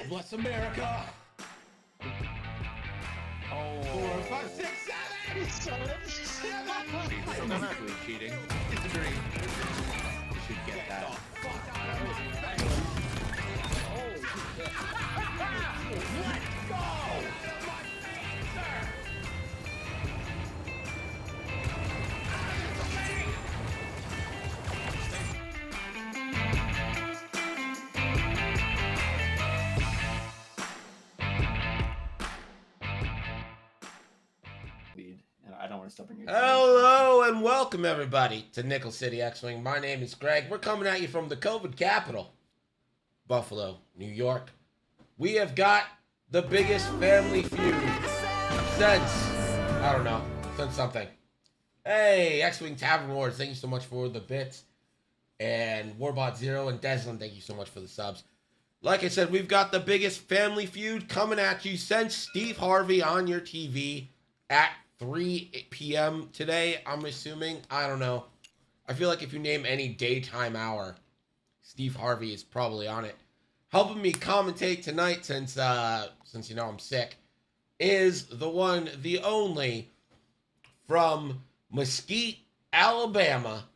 bless America. Oh. 4, 5, 6, 7. I'm not actually cheating. It's a dream. You should get Get that. the fuck out of here. Let's go! My face, sir! And I don't want to step on your Hello and welcome everybody to Nickel City X-Wing. My name is Greg. We're coming at you from the COVID capital, Buffalo, New York. We have got the biggest family feud since, I don't know, since something. Hey, X-Wing Tavern Wars, thank you so much for the bits. And Warbot Zero and Deslin, thank you so much for the subs. Like I said, we've got the biggest family feud coming at you since Steve Harvey on your TV at 3 p.m. today, I'm assuming. I don't know. I feel like if you name any daytime hour, Steve Harvey is probably on it. Helping me commentate tonight, since you know I'm sick, is the one, the only, from Mesquite, Alabama,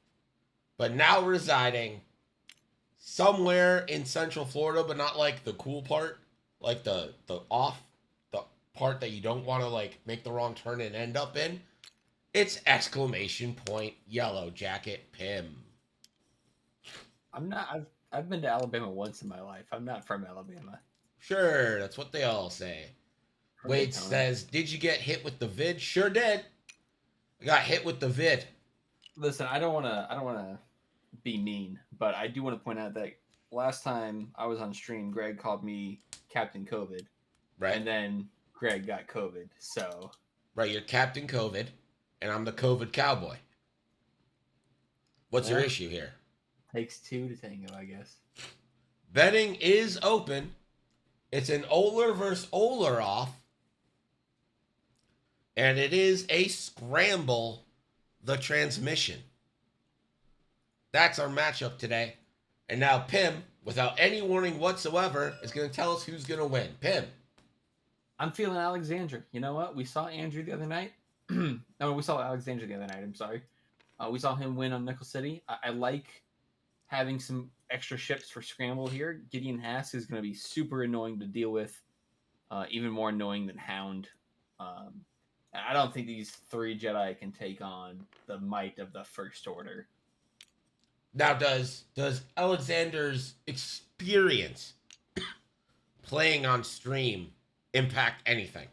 but now residing somewhere in Central Florida, but not like the cool part, like the part that you don't want to like make the wrong turn and end up in. It's exclamation point Yellow Jacket Pim. I'm not. I've been to Alabama once in my life. I'm not from Alabama. Sure, that's what they all say. From Wade Daytona. says, "Did you get hit with the vid?" Sure did. I got hit with the vid. Listen, I don't want to be mean, but I do want to point out that last time I was on stream, Greg called me Captain COVID, Right. and then Greg got COVID. So Right, you're Captain COVID, and I'm the COVID cowboy. What's your Yeah. issue here? takes two to tango, I guess. Betting is open. It's an Oehler versus Oehler off. And it is a scramble the transmission. That's our matchup today. And now Pim, without any warning whatsoever, is going to tell us who's going to win. Pim. I'm feeling Alexandra. You know what? We saw Andrew the other night. No, we saw Alexandra the other night. I'm sorry. We saw him win on Nickel City. I like having some extra ships for scramble here. Gideon Hass is going to be super annoying to deal with, even more annoying than Hound. I don't think these three Jedi can take on the might of the First Order. Now, does Alexander's experience playing on stream impact anything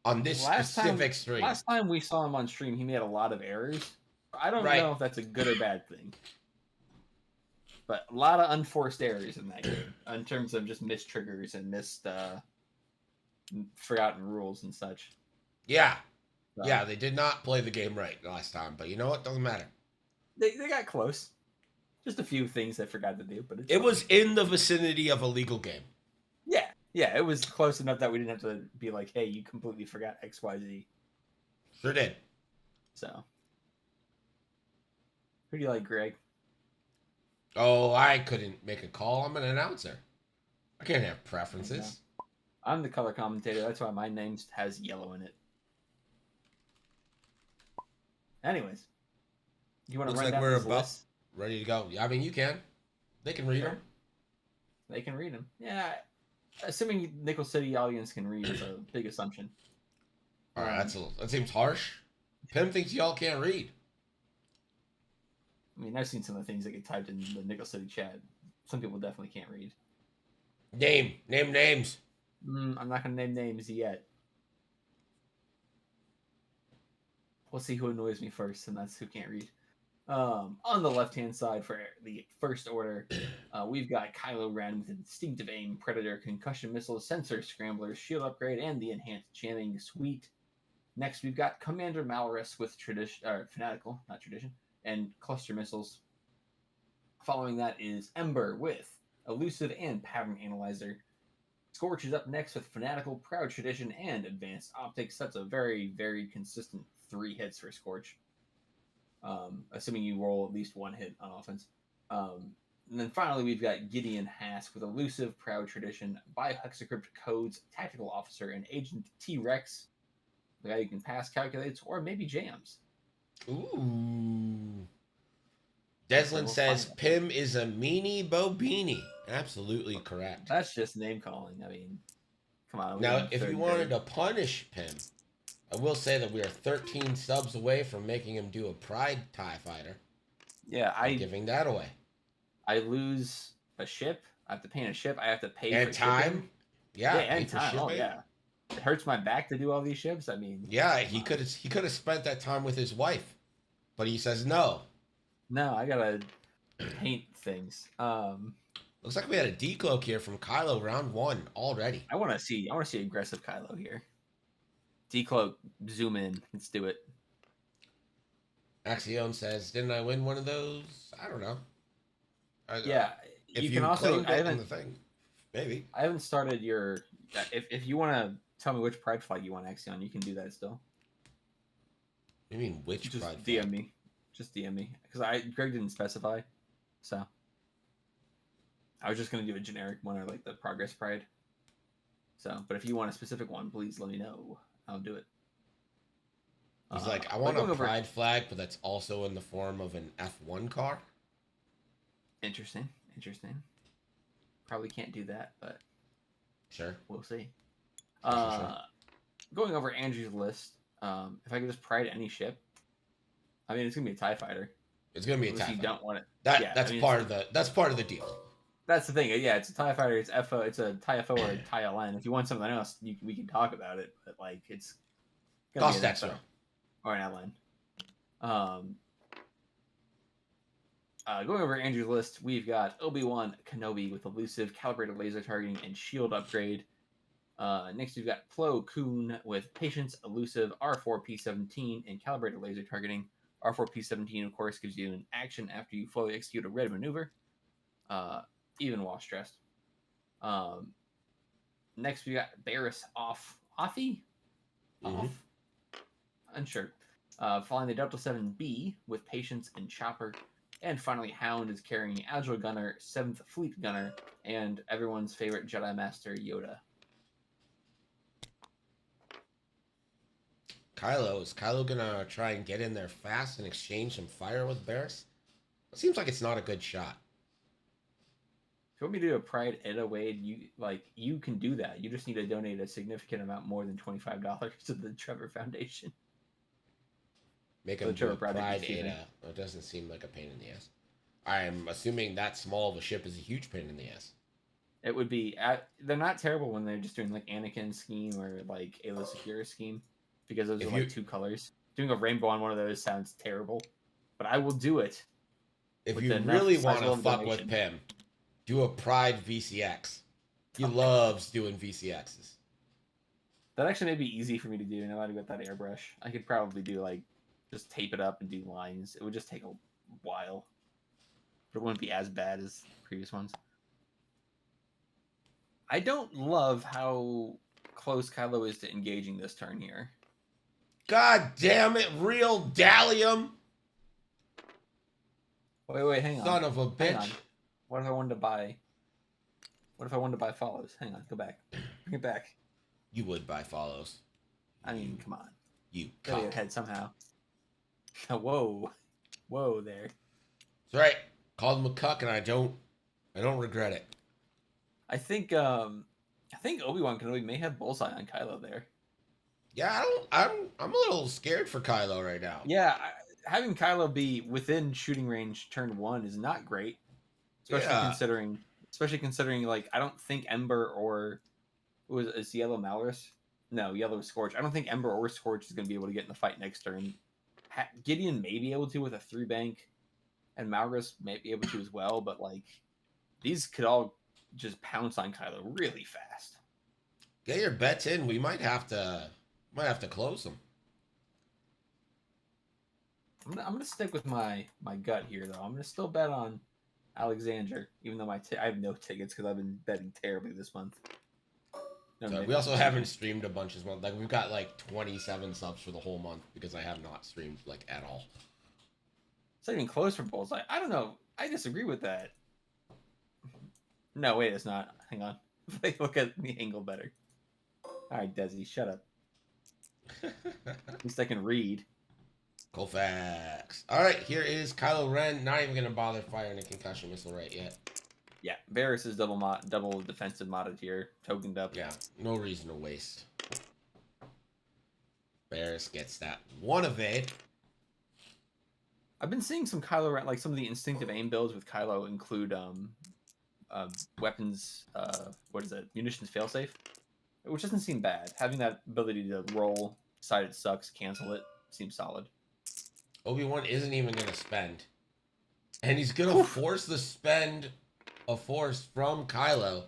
on this specific stream? Last time we saw him on stream, he made a lot of errors. I don't Right. know if that's a good or bad thing. But a lot of unforced errors in that game, in terms of just missed triggers and missed forgotten rules and such. Yeah. So, Yeah, they did not play the game right last time, but you know what? Doesn't matter. They got close. Just a few things they forgot to do, but it's It fine. was in the vicinity of a legal game. Yeah, it was close enough that we didn't have to be like, hey, you completely forgot XYZ. Sure did. So, who do you like, Greg? Oh, I couldn't make a call. I'm an announcer. I can't have preferences. I'm the color commentator. That's why my name has yellow in it. Anyways, you want to Looks run like down we're this about list? ready to go. I mean, you can. They can read Sure. them. They can read them. Yeah, assuming Nickel City audience can read is a big assumption. All right, that seems harsh. Pim thinks y'all can't read. I mean, I've seen some of the things that get typed in the Nickel City chat. Some people definitely can't read. Name names. I'm not going to name names yet. We'll see who annoys me first, and that's who can't read. On the left-hand side for the First Order, we've got Kylo Ren with Instinctive Aim, Predator, Concussion Missile, Sensor Scrambler, Shield Upgrade, and the Enhanced Jamming Suite. Next, we've got Commander Malorus with Fanatical, not Tradition, and Cluster Missiles. Following that is Ember with Elusive and Pattern Analyzer. Scorch is up next with Fanatical, Proud Tradition, and Advanced Optics. That's a very, very consistent 3 hits for Scorch. Assuming you roll at least 1 hit on offense. And then finally, we've got Gideon Hask with Elusive, Proud Tradition, Biohexacrypt Codes, Tactical Officer, and Agent T-Rex. The guy you can pass, calculates, or maybe jams. Ooh. So Deslin we'll says find out. Pim is a meanie bobini. Absolutely correct. That's just name calling. I mean, come on. Now, if you wanted to punish Pim, I will say that we are 13 subs away from making him do a Pride TIE Fighter. Yeah, I'm giving that away. I lose a ship. I have to paint a ship. I have to pay And for time. shipping. Yeah, and pay for time. Oh, shipping. yeah. It hurts my back to do all these ships. I mean, Yeah, he could have spent that time with his wife, but he says no. no, I gotta paint things. Looks like we had a decloak here from Kylo round 1 already. I want to see aggressive Kylo here. Decloak, zoom in. Let's do it. Axiom says, "Didn't I win one of those? I don't know." Yeah, if you can also. claimed it in the thing, maybe. I haven't started your. If you want to tell me which Pride flag you want, Axion, you can do that still. You mean which Just Pride DM flag? me. Just DM me because Greg didn't specify, so I was just gonna do a generic one or like the Progress Pride. So, but if you want a specific one, please let me know. I'll do it. He's like, I want a Pride flag, but that's also in the form of an F1 car. Interesting. Probably can't do that, but Sure. we'll see. Sure. Going over Andrew's list, if I could just Pride any ship, I mean it's gonna be a TIE Fighter. It's gonna be a TIE Unless you Fighter. don't want it. That's part of the deal. That's the thing. Yeah, it's a TIE Fighter. It's FO. It's a TIE FO or a TIE LN. If you want something else, we can talk about it. But like, it's gonna Cost be an extra. FO or an LN. Going over Andrew's list, we've got Obi-Wan Kenobi with Elusive, Calibrated Laser Targeting, and Shield Upgrade. Next, we've got Plo Koon with Patience, Elusive, R4P17, and Calibrated Laser Targeting. R4P17, of course, gives you an action after you fully execute a red maneuver, even while stressed. Next, we got Barriss Offie? Off? Unsure. Following the Delta 7B with Patience and Chopper. And finally, Hound is carrying Agile Gunner, 7th Fleet Gunner, and everyone's favorite Jedi Master, Yoda. Is Kylo gonna try and get in there fast and exchange some fire with Barriss? It seems like it's not a good shot. If you want me to do a Pride Eda Wade, you can do that. You just need to donate a significant amount more than $25 to the Trevor Foundation. Make him do a Pride Ada. It doesn't seem like a pain in the ass. I am assuming that small of a ship is a huge pain in the ass. It would be. They're not terrible when they're just doing like Anakin scheme or like Ayla Secura scheme, because those are like 2 colors. Doing a rainbow on one of those sounds terrible, but I will do it. If you really want to fuck with Pim, do a Pride VCX. He loves doing VCXs. That actually may be easy for me to do now that I got that airbrush. I could probably do like just tape it up and do lines. It would just take a while, but it wouldn't be as bad as previous ones. I don't love how close Kylo is to engaging this turn here. God damn it, real Dalium! Wait, hang on. Son of a Hang bitch. on. What if I wanted to buy... What if I wanted to buy follows? Hang on, go back. Bring it back. You would buy follows. I mean, come on. You Gotta cock. get ahead somehow. Whoa. Whoa there. That's right. Called him a cuck and I don't regret it. I think Obi-Wan Kenobi may have bullseye on Kylo there. Yeah, I'm a little scared for Kylo right now. Yeah, having Kylo be within shooting range turn 1 is not great. Especially considering like I don't think Ember or is Yellow Malrus? No, Yellow Scorch. I don't think Ember or Scorch is going to be able to get in the fight next turn. Gideon may be able to with a 3-bank, and Malrus may be able to as well, but like these could all just pounce on Kylo really fast. Get your bets in. We might have to close them. I'm gonna stick with my gut here though. I'm gonna still bet on Alexander, even though I have no tickets because I've been betting terribly this month. So we also haven't streamed a bunch this month. Like we've got like 27 subs for the whole month because I have not streamed like at all. It's not even close for Bullseye. I don't know. I disagree with that. No, wait, it's not. Hang on. Look at the angle better. All right, Desi, shut up. At least I can read. Colfax. All right, here is Kylo Ren. Not even gonna bother firing a concussion missile right yet. Yeah, Varys is double defensive modded here, tokened up. Yeah, no reason to waste. Varys gets that one evade. I've been seeing some Kylo Ren, like some of the instinctive aim builds with Kylo include weapons. What is it? Munitions failsafe, which doesn't seem bad. Having that ability to roll, decide it sucks, cancel it, seems solid. Obi-Wan isn't even gonna spend, and he's gonna force the spend a force from Kylo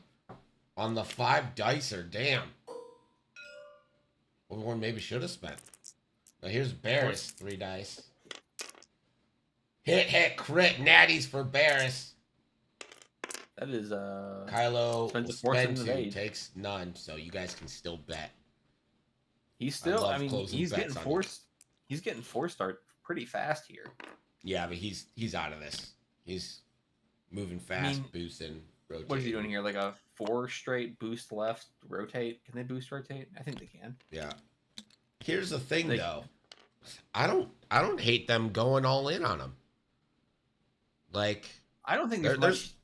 on the 5 dicer. Damn. Obi-Wan maybe should have spent. Now here's Barris, 3 dice. Hit, crit, natties for Barris. That is Kylo will spend 2, takes none, so you guys can still bet. He's still, I mean, he's getting forced. He's getting forced start pretty fast here. Yeah, but he's out of this. He's moving fast, boosting, rotating. What is he doing here? Like a 4 straight boost left, rotate? Can they boost rotate? I think they can. Yeah. Here's the thing, though. I don't hate them going all in on him. Like, I don't think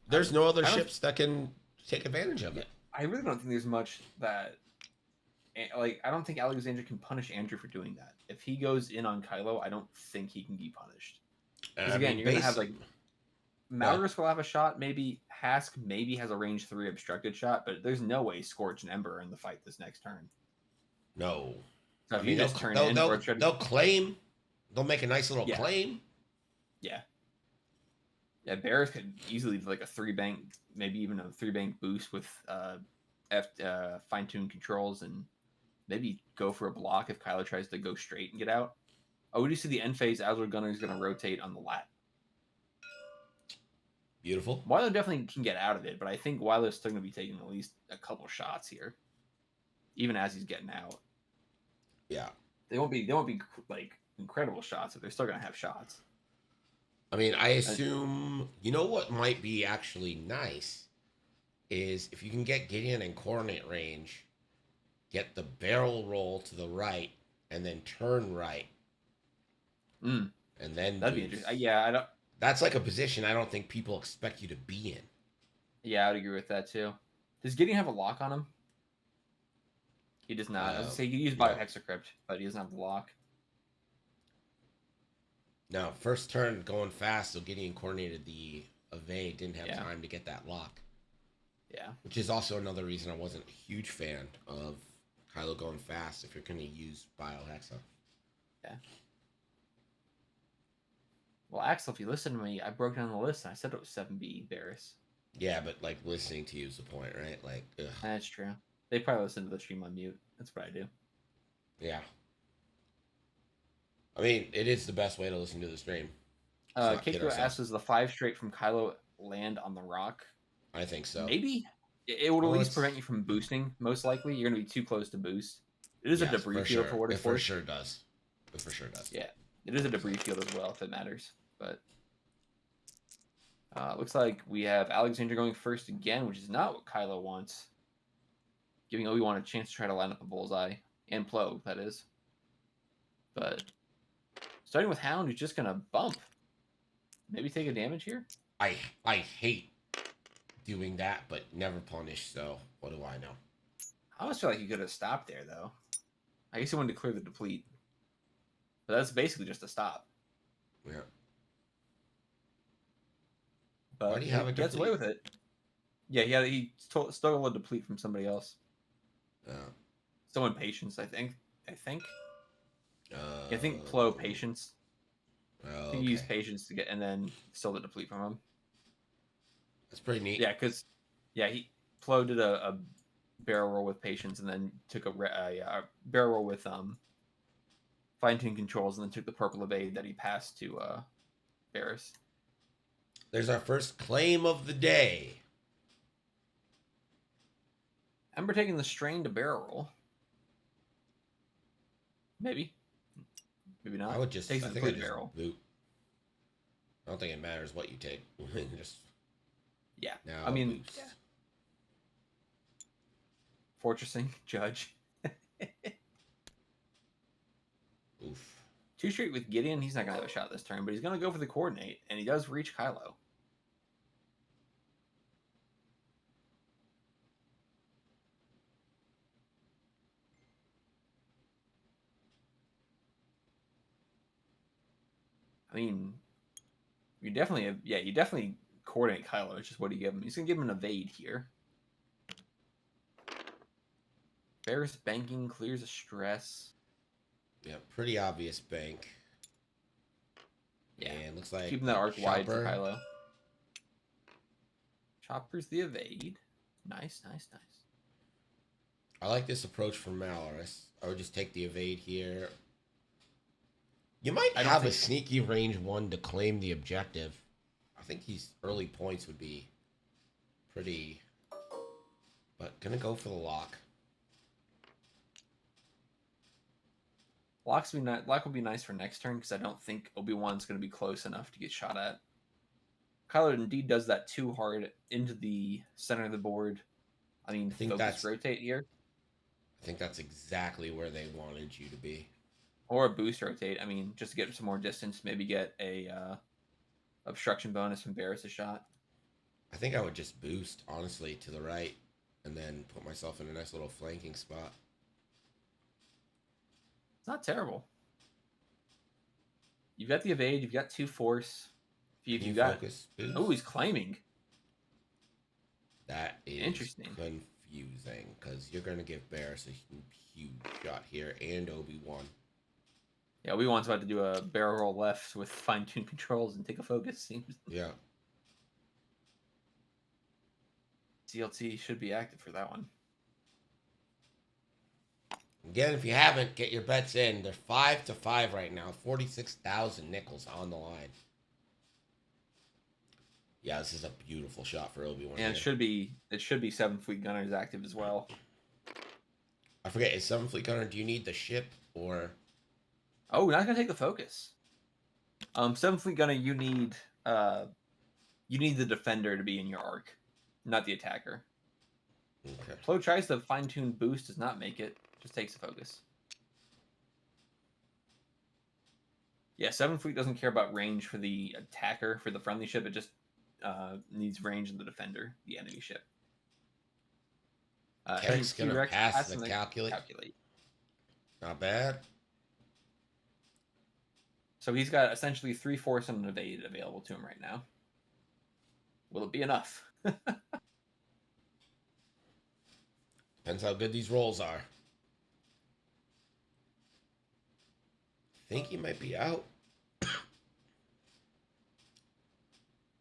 there's no other ships that can take advantage of it. I really don't think there's much that, like, I don't think Alexander can punish Andrew for doing that. If he goes in on Kylo, I don't think he can be punished. Because again, you're gonna have like Malrus will have a shot. Maybe Hask maybe has a range 3 obstructed shot, but there's no way Scorch and Ember are in the fight this next turn. No. So if you just turn they'll claim. They'll make a nice little claim. Yeah. Yeah, Barris could easily do like a 3-bank, maybe even a 3-bank boost with fine-tuned controls, and maybe go for a block if Kylo tries to go straight and get out. Oh, we do see the end phase. Azure Gunner is going to rotate on the lat. Beautiful. Wyler definitely can get out of it, but I think Wyler's still going to be taking at least a couple shots here, even as he's getting out. Yeah, they won't be like incredible shots, but they're still going to have shots. I mean, I assume, you know what might be actually nice is if you can get Gideon in coordinate range, get the barrel roll to the right, and then turn right. And then that'd be interesting. Yeah, I don't. That's like a position I don't think people expect you to be in. Yeah, I'd agree with that too. Does Gideon have a lock on him? He does not. I was say he could use Biohexacrypt, but he doesn't have the lock. No, first turn going fast, so Gideon coordinated the evade, didn't have time to get that lock. Yeah. Which is also another reason I wasn't a huge fan of Kylo going fast if you're going to use Biohexa. Yeah. Well, Axel, if you listen to me, I broke down the list and I said it was 7B Barris. Yeah, but like listening to you is the point, right? Like, ugh. That's true. They probably listen to the stream on mute. That's what I do. Yeah. I mean, it is the best way to listen to the stream. Keiko asks, does the 5 straight from Kylo land on the rock? I think so. Maybe. It would at least prevent you from boosting, most likely. You're going to be too close to boost. It is a debris field for what it's worth. It for sure does. It for sure does. Yeah. It is a debris field as well, if it matters. But looks like we have Alexander going first again, which is not what Kylo wants. Giving Obi-Wan a chance to try to line up a bullseye. And Plo, that is. But starting with Hound, who's just going to bump. Maybe take a damage here? I hate doing that, but never punish, so what do I know? I almost feel like you could have stopped there, though. I guess he wanted to clear the deplete. But that's basically just a stop. Yeah. But why do you have a gets away with it. Yeah, he stole a deplete from somebody else. Someone patience, I think. I think Plo patience. Okay. He used patience to get, and then stole the deplete from him. That's pretty neat. Yeah, because Plo did a barrel roll with patience, and then took a barrel roll with fine-tune controls, and then took the purple evade that he passed to Barris. There's our first claim of the day. Ember taking the strain to barrel roll. Maybe not. I would just take the barrel. Boot. I don't think it matters what you take. Just yeah. Now I mean, Fortressing, Judge. Oof. 2 straight with Gideon. He's not going to have a shot this turn, but he's going to go for the coordinate, and he does reach Kylo. I mean, you definitely coordinate Kylo. It's just what do you give him? He's going to give him an evade here. Ferris banking clears a stress. Yeah, pretty obvious bank. Yeah, and looks like keeping that arc wide for Chopper. Kylo. Chopper's the evade. Nice. I like this approach from Malaris. I would just take the evade here. You might I don't have a think- sneaky range 1 to claim the objective. I think these early points would be pretty... But gonna go for the lock. Lock will be nice for next turn because I don't think Obi-Wan's going to be close enough to get shot at. Kylo indeed does that too hard into the center of the board. I mean, think focus that's- rotate here. I think that's exactly where they wanted you to be. Or a boost rotate. I mean, just to get some more distance, maybe get a obstruction bonus from Barris' shot. I think I would just boost, honestly, to the right. And then put myself in a nice little flanking spot. It's not terrible. You've got the evade. You've got 2 force. If you got... Focus, boost. Oh, he's claiming. That is Interesting. confusing. Because you're going to give Barris a huge shot here. And Obi-Wan. Yeah, Obi-Wan's about to do a barrel roll left with fine-tuned controls and take a focus. Seems Yeah. CLT should be active for that one. Again, if you haven't, get your bets in. They're 5-5 right now. 46,000 nickels on the line. Yeah, this is a beautiful shot for Obi-Wan. And it should be 7 Fleet Gunners active as well. I forget, is 7 Fleet Gunner, do you need the ship or... Oh, not gonna take the focus. 7 Fleet Gunner, you need the defender to be in your arc, not the attacker. Okay. Flo tries to fine-tune boost, does not make it. Just takes the focus. Yeah, 7 Fleet doesn't care about range for the attacker, for the friendly ship. It just needs range in the defender, the enemy ship. Tech's gonna T-Rex pass and the they calculate. calculate. Not bad. So he's got essentially 3 force and an evade available to him right now. Will it be enough? Depends how good these rolls are. Think he might be out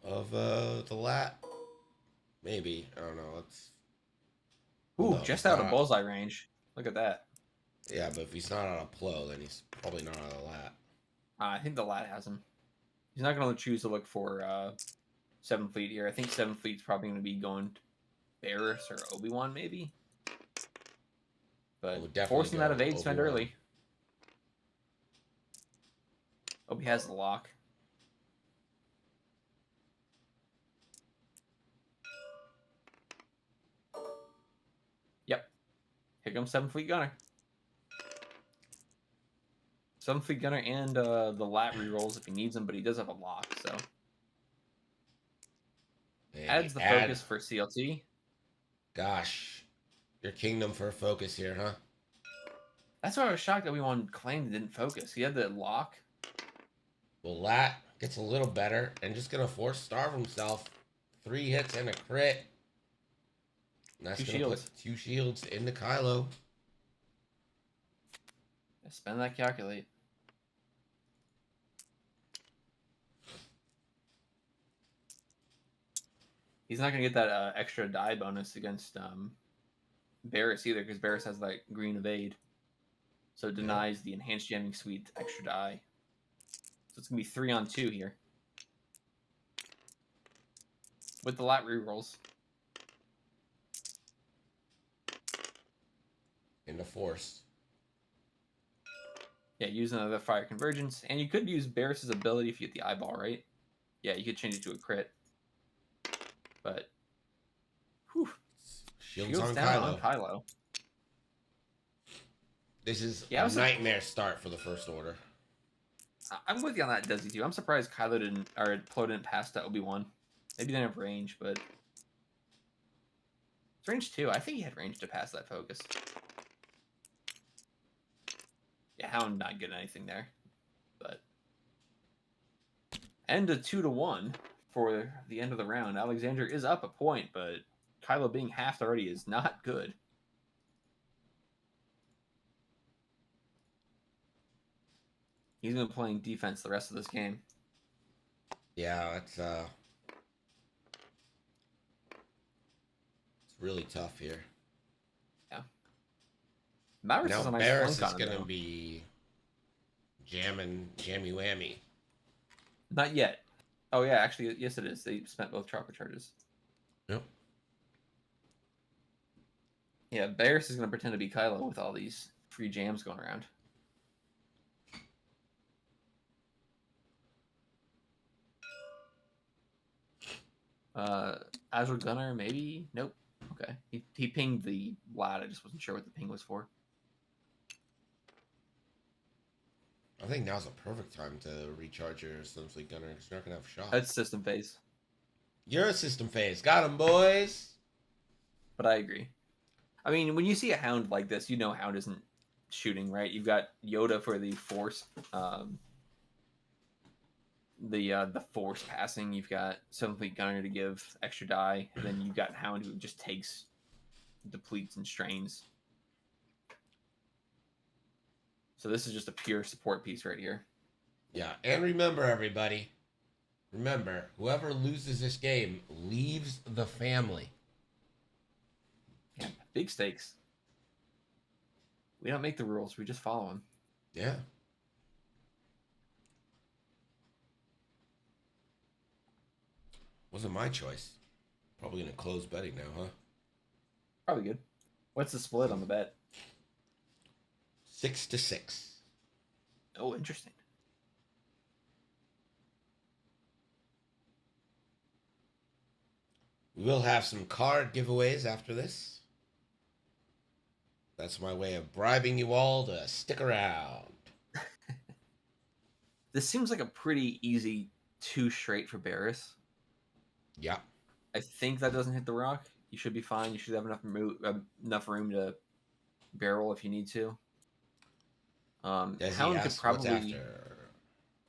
of the lat. Maybe. I don't know. Let's. Ooh, No, just he's out of not. bullseye range. Look at that. Yeah, but if he's not on a plow, then he's probably not on a lat. I think the lat has him. He's not going to choose to look for 7 Fleet here. I think 7 Fleet's probably going to be going to Barris or Obi-Wan, maybe. But would definitely forcing that go evade spend Obi-Wan. early. Obi has the lock. Yep. Here comes 7 Fleet Gunner. 7 Fleet Gunner and the lat rerolls if he needs them, but he does have a lock, so. And Adds the focus for CLT. Gosh. Your kingdom for a focus here, huh? That's why I was shocked that Obi-Wan claimed he didn't focus. He had the lock. Well, lat gets a little better and just gonna force starve himself. 3 hits and a crit. And that's 2 gonna shields. put 2 shields into Kylo. Spend that calculate. He's not going to get that extra die bonus against Barris either, because Barris has that green evade. So it denies the enhanced jamming suite extra die. So it's going to be 3 on 2 here. With the lat rerolls. In the force. Yeah, use another fire convergence. And you could use Barris's ability if you get the eyeball, right? Yeah, you could change it to a crit. But, whew. Shields on down Kylo. on Kylo. This is Yeah, a nightmare start for the first order. I'm with you on that, Desi, too. I'm surprised Kylo didn't, or Plo didn't pass to Obi-Wan. Maybe he didn't have range, but... It's range 2. I think he had range to pass that focus. Yeah, Hound not getting anything there. But... And a 2-1 for the end of the round. Alexander is up a point, but Kylo being halved already is not good. He's been playing defense the rest of this game. Yeah, it's really tough here. Yeah. Maris Now is a nice Barris flunk is on him, gonna though. be jamming jammy whammy. Not yet. Oh, yeah, actually, yes, it is. They spent both chopper charges. Yep. Yeah, Barris is going to pretend to be Kylo with all these free jams going around. Azure Gunner, maybe? Nope. Okay. He pinged the lad. I just wasn't sure what the ping was for. I think now's a perfect time to recharge your Slim Fleet Gunner because you're not gonna have shots. That's system phase. You're a system phase. Got him, boys. But I agree. I mean, when you see a Hound like this, you know Hound isn't shooting, right? You've got Yoda for the Force. The Force passing. You've got Seven Fleet Gunner to give extra die. And then you've got Hound who just takes, depletes, and strains. So this is just a pure support piece right here. Yeah, and remember, everybody. Remember, whoever loses this game leaves the family. Yeah, big stakes. We don't make the rules. We just follow them. Yeah. Wasn't my choice. Probably gonna close betting now, huh? Probably good. What's the split on the bet? 6-6. Oh, interesting. We will have some card giveaways after this. That's my way of bribing you all to stick around. This seems like a pretty easy 2 straight for Barris. Yeah. I think that doesn't hit the rock. You should be fine. You should have enough room to barrel if you need to. Hound could probably. What's after?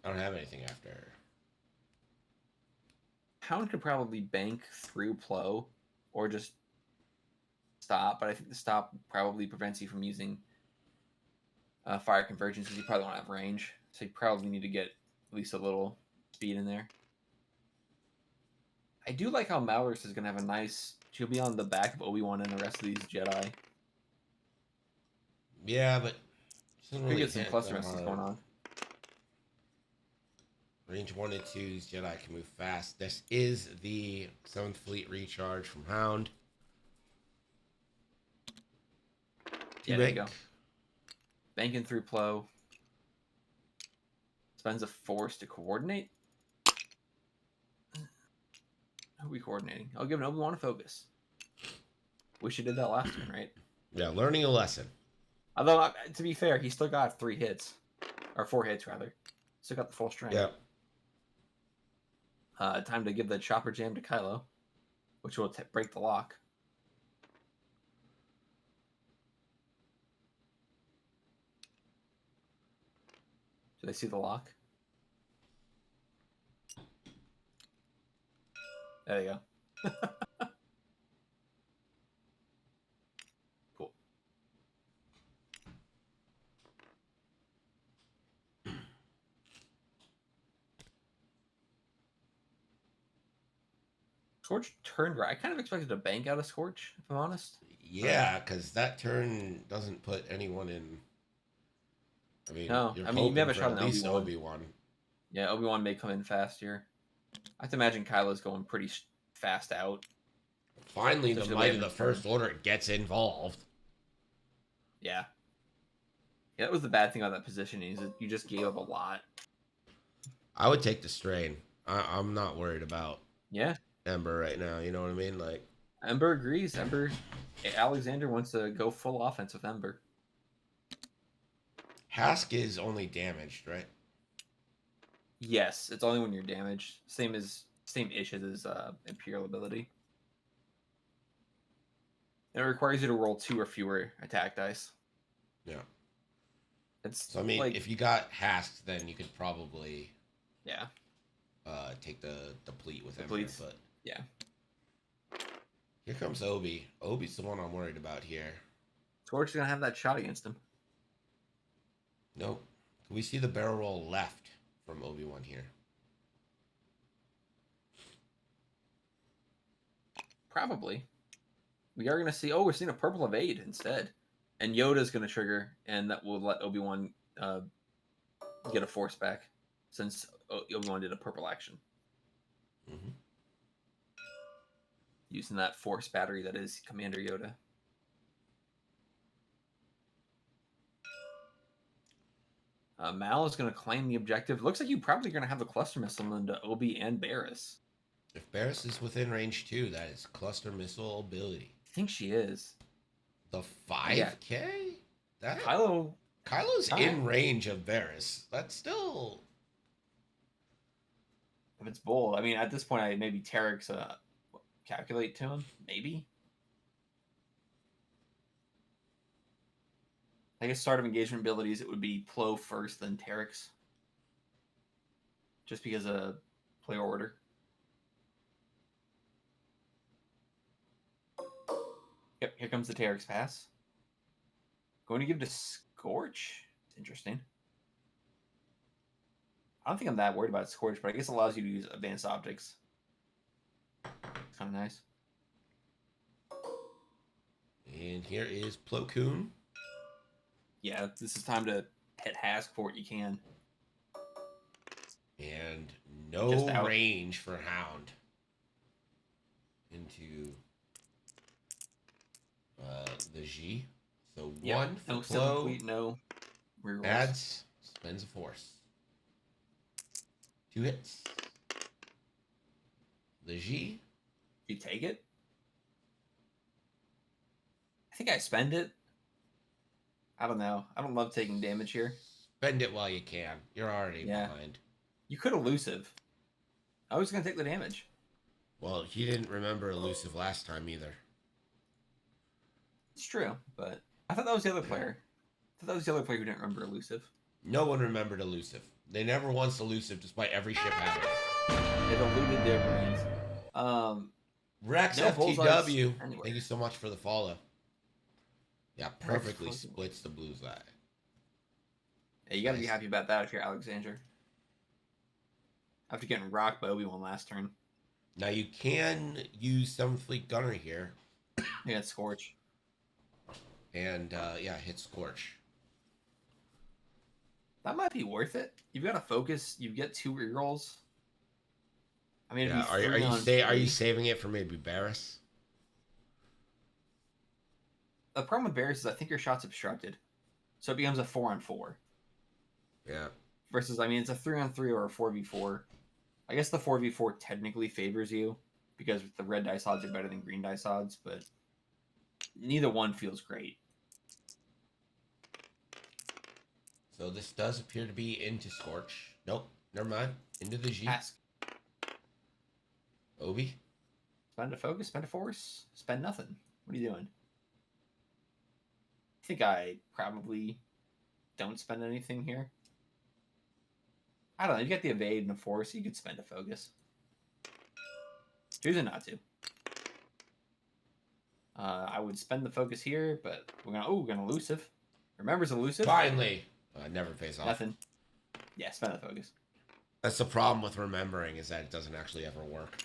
I don't have anything after. Hound could probably bank through Plo, or just stop. But I think the stop probably prevents you from using fire convergence, because you probably won't have range. So you probably need to get at least a little speed in there. I do like how Malrus is going to have a nice... She'll be on the back of Obi-Wan and the rest of these Jedi. Yeah, but... We get some cluster messes going on. Range 1 and 2's Jedi can move fast. This is the 7th Fleet recharge from Hound. Yeah, there you go. Banking through Plo. Spends a Force to coordinate. Who are we coordinating? I'll give an Obi-Wan a focus. Wish you did that last one, right? Yeah, learning a lesson. Although, to be fair, he still got 3 hits. Or 4 hits, rather. Still got the full strength. Yeah. Time to give the chopper jam to Kylo, which will break the lock. Do they see the lock? There you go. Cool. Scorch turned right. I kind of expected a bank out of Scorch, if I'm honest. Yeah, because that turn doesn't put anyone in. I mean, No, you're I mean, you never for shot at an least Obi-Wan. Obi-Wan. Yeah, Obi-Wan may come in fast here. I have to imagine Kylo's going pretty fast out. Finally, the Especially might late of in the the First turn. Order gets involved. Yeah. Yeah, that was the bad thing about that positioning, is that you just gave up a lot. I would take the strain. I'm not worried about Yeah. Ember right now. You know what I mean? Like, Ember agrees. Alexander wants to go full offense with Ember. Hask is only damaged, right? Yes, it's only when you're damaged. Same ish as his Imperial ability. And it requires you to roll 2 or fewer attack dice. Yeah. It's So I mean, like, if you got Hask, then you could probably yeah, take the deplete with him. Depletes. But yeah. here comes Obi. Obi's the one I'm worried about here. Scorch is gonna have that shot against him. Nope. Can we see the barrel roll left from Obi-Wan here? Probably. We are gonna see. Oh, we're seeing a purple evade instead, and Yoda's gonna trigger, and that will let Obi-Wan get a force back, since Obi-Wan did a purple action Mm-hmm. using that force battery that is Commander Yoda. Mal is going to claim the objective. Looks like you're probably going to have the cluster missile into Obi and Barris. If Barris is within range 2, that is cluster missile ability. I think she is. The 5K? That Kylo's in range of Barris. That's still... If it's bold, I mean, at this point, I maybe Tarek's calculate to him. Maybe. I guess start of engagement abilities, it would be Plo first, then Tarek's. Just because of player order. Yep, here comes the Tarek's pass. Going to give to Scorch. It's interesting. I don't think I'm that worried about Scorch, but I guess it allows you to use advanced objects. It's kind of nice. And here is Plo Koon. Yeah, this is time to hit Hask for what you can. And no range for Hound. Into the G. So Yep. 1 for No Plo. complete, no rerolls. Adds, spends a force. 2 hits. The G. You take it? I think I spend it. I don't know. I don't love taking damage here. Spend it while you can. You're already behind. You could elusive. I was going to take the damage. Well, he didn't remember elusive last time either. It's true, but I thought that was the other player. I thought that was the other player who didn't remember elusive. No one remembered elusive. They never once elusive, despite every ship having it. They've eluded their brains. Rex no FTW, anywhere. thank you so much for the follow. Yeah, perfectly splits the blue side. Yeah, you gotta be happy about that if you're Alexander. After getting rocked by Obi-Wan last turn. Now you can use 7th Fleet Gunner here. Yeah, it's Scorch. And, yeah, hit Scorch. That might be worth it. You've got to focus. You get 2 rerolls. I mean, Yeah, are you saving it for maybe Barris? The problem with Barris is I think your shot's obstructed. So it becomes a 4-on-4. Yeah. Versus, I mean, it's a 3-on-3 or a 4v4. I guess the 4v4 technically favors you because the red dice odds are better than green dice odds, but neither one feels great. So this does appear to be into Scorch. Nope, never mind. Into the G. Ask. Obi. Spend a focus, spend a force, spend nothing. What are you doing? I think I probably don't spend anything here. I don't know. You got the evade and the force. You could spend a focus. Choosing not to. I would spend the focus here, but we're gonna elusive. Remembers elusive. Finally. Never pays off. Nothing. Yeah, spend the focus. That's the problem with remembering is that it doesn't actually ever work.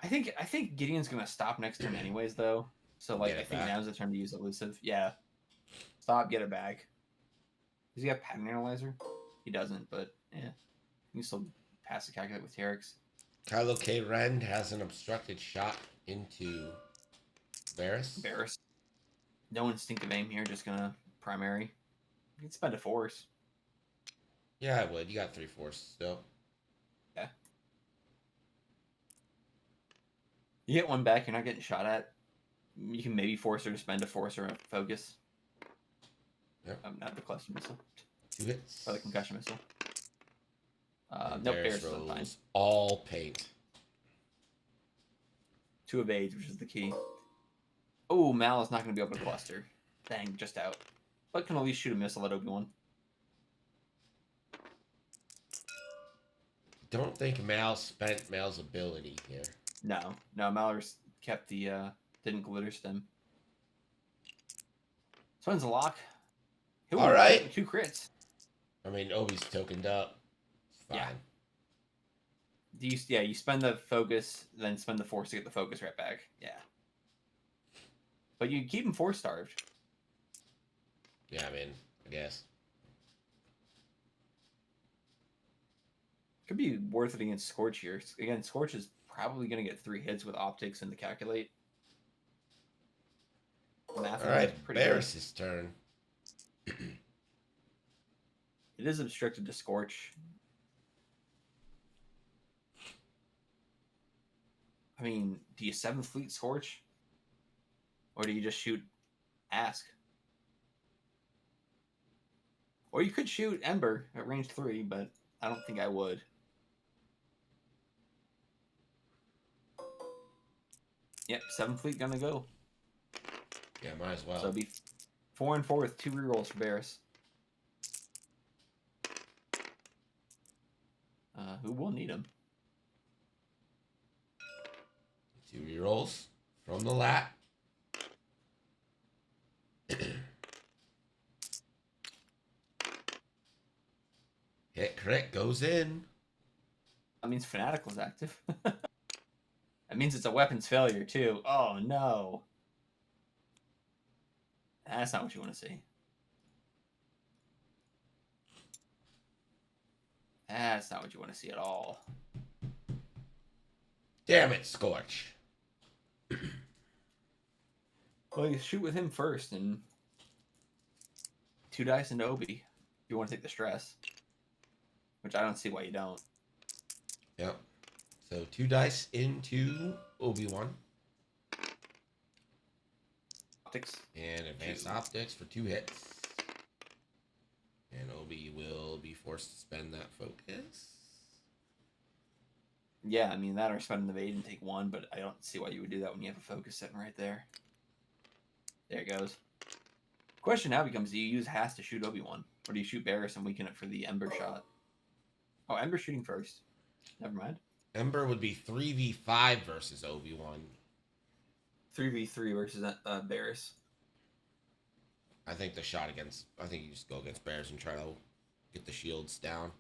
I think Gideon's gonna stop next turn anyways, though. So like, I think back. now's the turn to use elusive. Yeah. Stop. Get it back. Does he have pattern analyzer? He doesn't, but yeah, you can still pass the calculate with Terex. Kylo K. Ren has an obstructed shot into Barris. No instinctive aim here. Just gonna primary. You can spend a force. Yeah, I would. You got 3 force still. Yeah. You get one back, you're not getting shot at. You can maybe force her to spend a force or a focus. Yep. Not the cluster missile. 2 hits. for the concussion missile. And Nope, Bears Bears is on fine. rolls all paint. 2 evades, which is the key. Oh, Mal is not going to be able to cluster. Dang, just out. But can at least shoot a missile at Obi-Wan. Don't think Mal spent Mal's ability here. No, Mal's kept the, didn't glitter stem. So ends the lock. Ooh, All right. 2 crits. I mean, Obi's tokened up. It's fine. Yeah. You spend the focus, then spend the force to get the focus right back. Yeah. But you keep him force starved. Yeah, I mean, I guess. Could be worth it against Scorch here. Again, Scorch is probably going to get 3 hits with optics and the calculate. Math All right, pretty Barris's turn. good. It is obstructed to Scorch. I mean, do you 7th Fleet Scorch? Or do you just shoot Ask? Or you could shoot Ember at range 3, but I don't think I would. Yep, 7th Fleet gonna go. Yeah, might as well. So it'll be 4 and 4 with 2 rerolls for Barris. Who will need him? 2 rerolls from the lat. Hit crit goes in. That means Fanatical's active. That means it's a weapons failure too. Oh no. That's not what you want to see. That's not what you want to see at all. Damn it, Scorch. Well, you shoot with him first and 2 dice into Obi. If you want to take the stress. Which I don't see why you don't. Yep. So 2 dice into Obi-Wan. Optics. And advanced optics for 2 hits. And Obi will be forced to spend that focus. Yeah, I mean, that or spend an evade and take 1, but I don't see why you would do that when you have a focus sitting right there. There it goes. Question now becomes, do you use Has to shoot Obi-Wan? Or do you shoot Barris and weaken it for the Ember shot? Oh, Ember's shooting first. Never mind. Ember would be 3v5 versus Obi-Wan. 3v3 versus Barris. I think the shot against... I think you just go against Bears and try to get the shields down.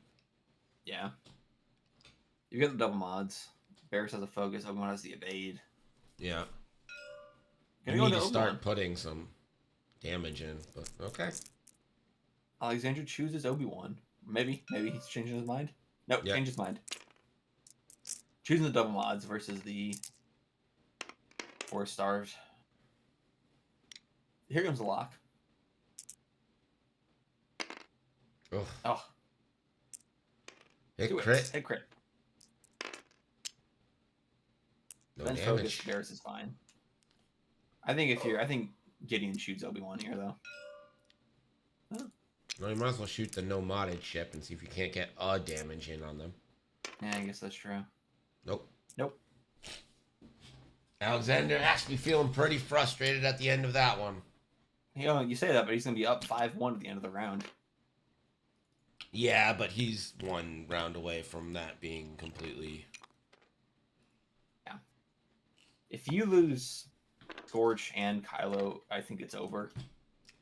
Yeah. You get the double mods. Barris has a focus. Obi-Wan has the evade. Yeah. Gonna You go need to to Obi-Wan. start putting some damage in, but okay. Alexander chooses Obi-Wan. Maybe he's changing his mind. Nope, Yeah. change his mind. Choosing the double mods versus the 4 starved. Here comes the lock. Ugh. Oh, Hit do crit. it. Hit crit. No Then focus. damage. Barris is fine. I think Gideon shoots Obi-Wan here though. Well, you might as well shoot the no modded ship and see if you can't get a damage in on them. Yeah, I guess that's true. Nope. Nope. Alexander has to be feeling pretty frustrated at the end of that one. You know, you say that, but he's gonna be up 5-1 at the end of the round. Yeah, but he's 1 round away from that being completely... Yeah. If you lose Scorch and Kylo, I think it's over.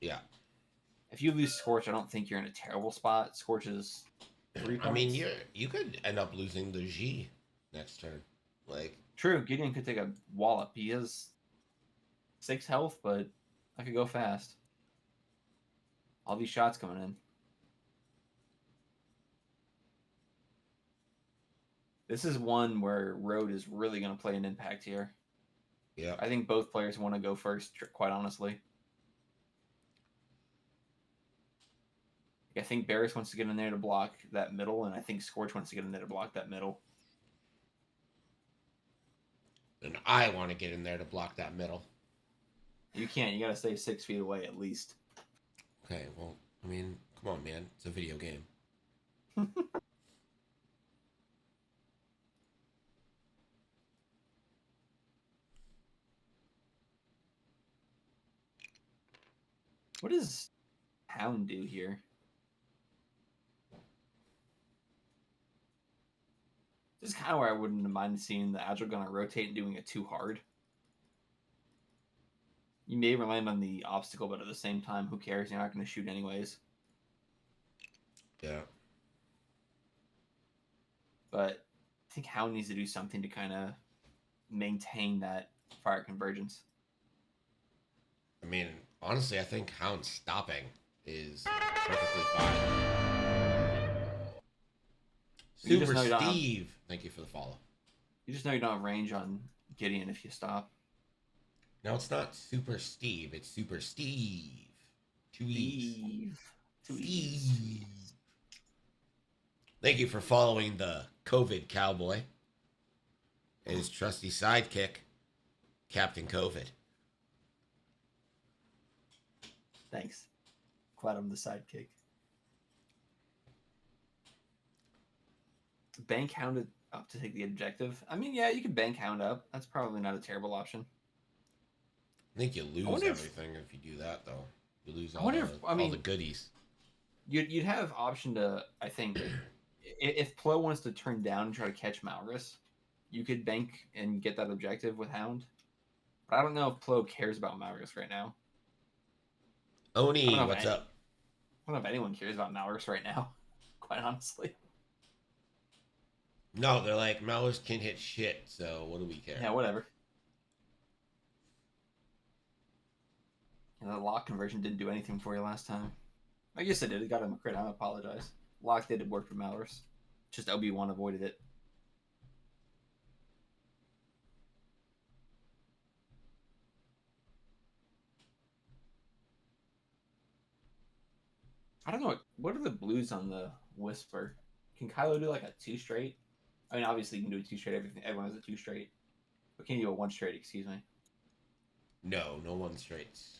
Yeah. If you lose Scorch, I don't think you're in a terrible spot. Scorch is 3 points. I mean, you could end up losing the G next turn. Like, True, Gideon could take a wallop. He has 6 health, but I could go fast. All these shots coming in. This is one where Road is really going to play an impact here. yeah. I think both players want to go first, quite honestly. I think Barris wants to get in there to block that middle, and I think Scorch wants to get in there to block that middle. And I want to get in there to block that middle. You can't. You got to stay 6 feet away at least. Okay, well, I mean, Come on, man. It's a video game. What does Hound do here? This is kind of where I wouldn't mind seeing the Agile Gunner rotate and doing it too hard. You may land on the obstacle, but at the same time, who cares? You're not going to shoot anyways. Yeah. But I think Hound needs to do something to kind of maintain that fire convergence. I mean, honestly, I think Hound stopping is perfectly fine. You just Super know you don't have- Steve, thank you for the follow. You just know you don't have range on Gideon if you stop. No, it's not Super Steve. It's Super Steve. Two E's. Steve. Thank you for following the COVID cowboy. And his trusty sidekick, Captain COVID. Thanks. Glad I'm the sidekick. Bank Hound up to take the objective. I mean, yeah, you can bank Hound up. That's probably not a terrible option. I think you lose wonder if- everything if you do that, though. You lose I all, wonder the, if- I all mean- the goodies. You'd have option to, I think, if Plo wants to turn down and try to catch Malrus, you could bank and get that objective with Hound. But I don't know if Plo cares about Malrus right now. Oni, I don't know what's if up? I don't know if anyone cares about Malrus right now, quite honestly. No, they're like, Malus can hit shit, so what do we care? Yeah, whatever. The lock conversion didn't do anything for you last time. I guess it did. It got him a crit. I apologize. Lock did. It worked for Malrus. Just Obi-Wan avoided it. I don't know. What are the blues on the Whisper? Can Kylo do like a 2 straight? I mean, obviously you can do a 2 straight. Everyone has a 2 straight. But can you do a 1 straight? Excuse me. No, no one straights.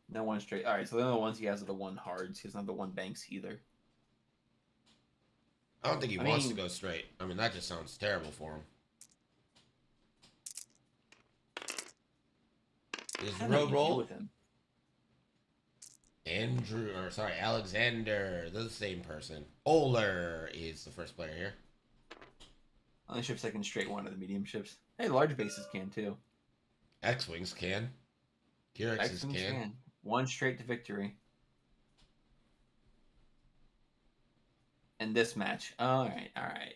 No 1 straight. All right. So the only ones he has are the 1 hards. He doesn't have the 1 banks either. I don't think he I wants mean- to go straight. I mean, that just sounds terrible for him. Is I don't know road what you do roll? with him. Alexander, they're the same person. Oehler is the first player here. Only ships that can straight 1 of the medium ships. Hey, large bases can too. X-Wings can. Kirix's X-Wings can. 1 straight to victory. And this match. All right.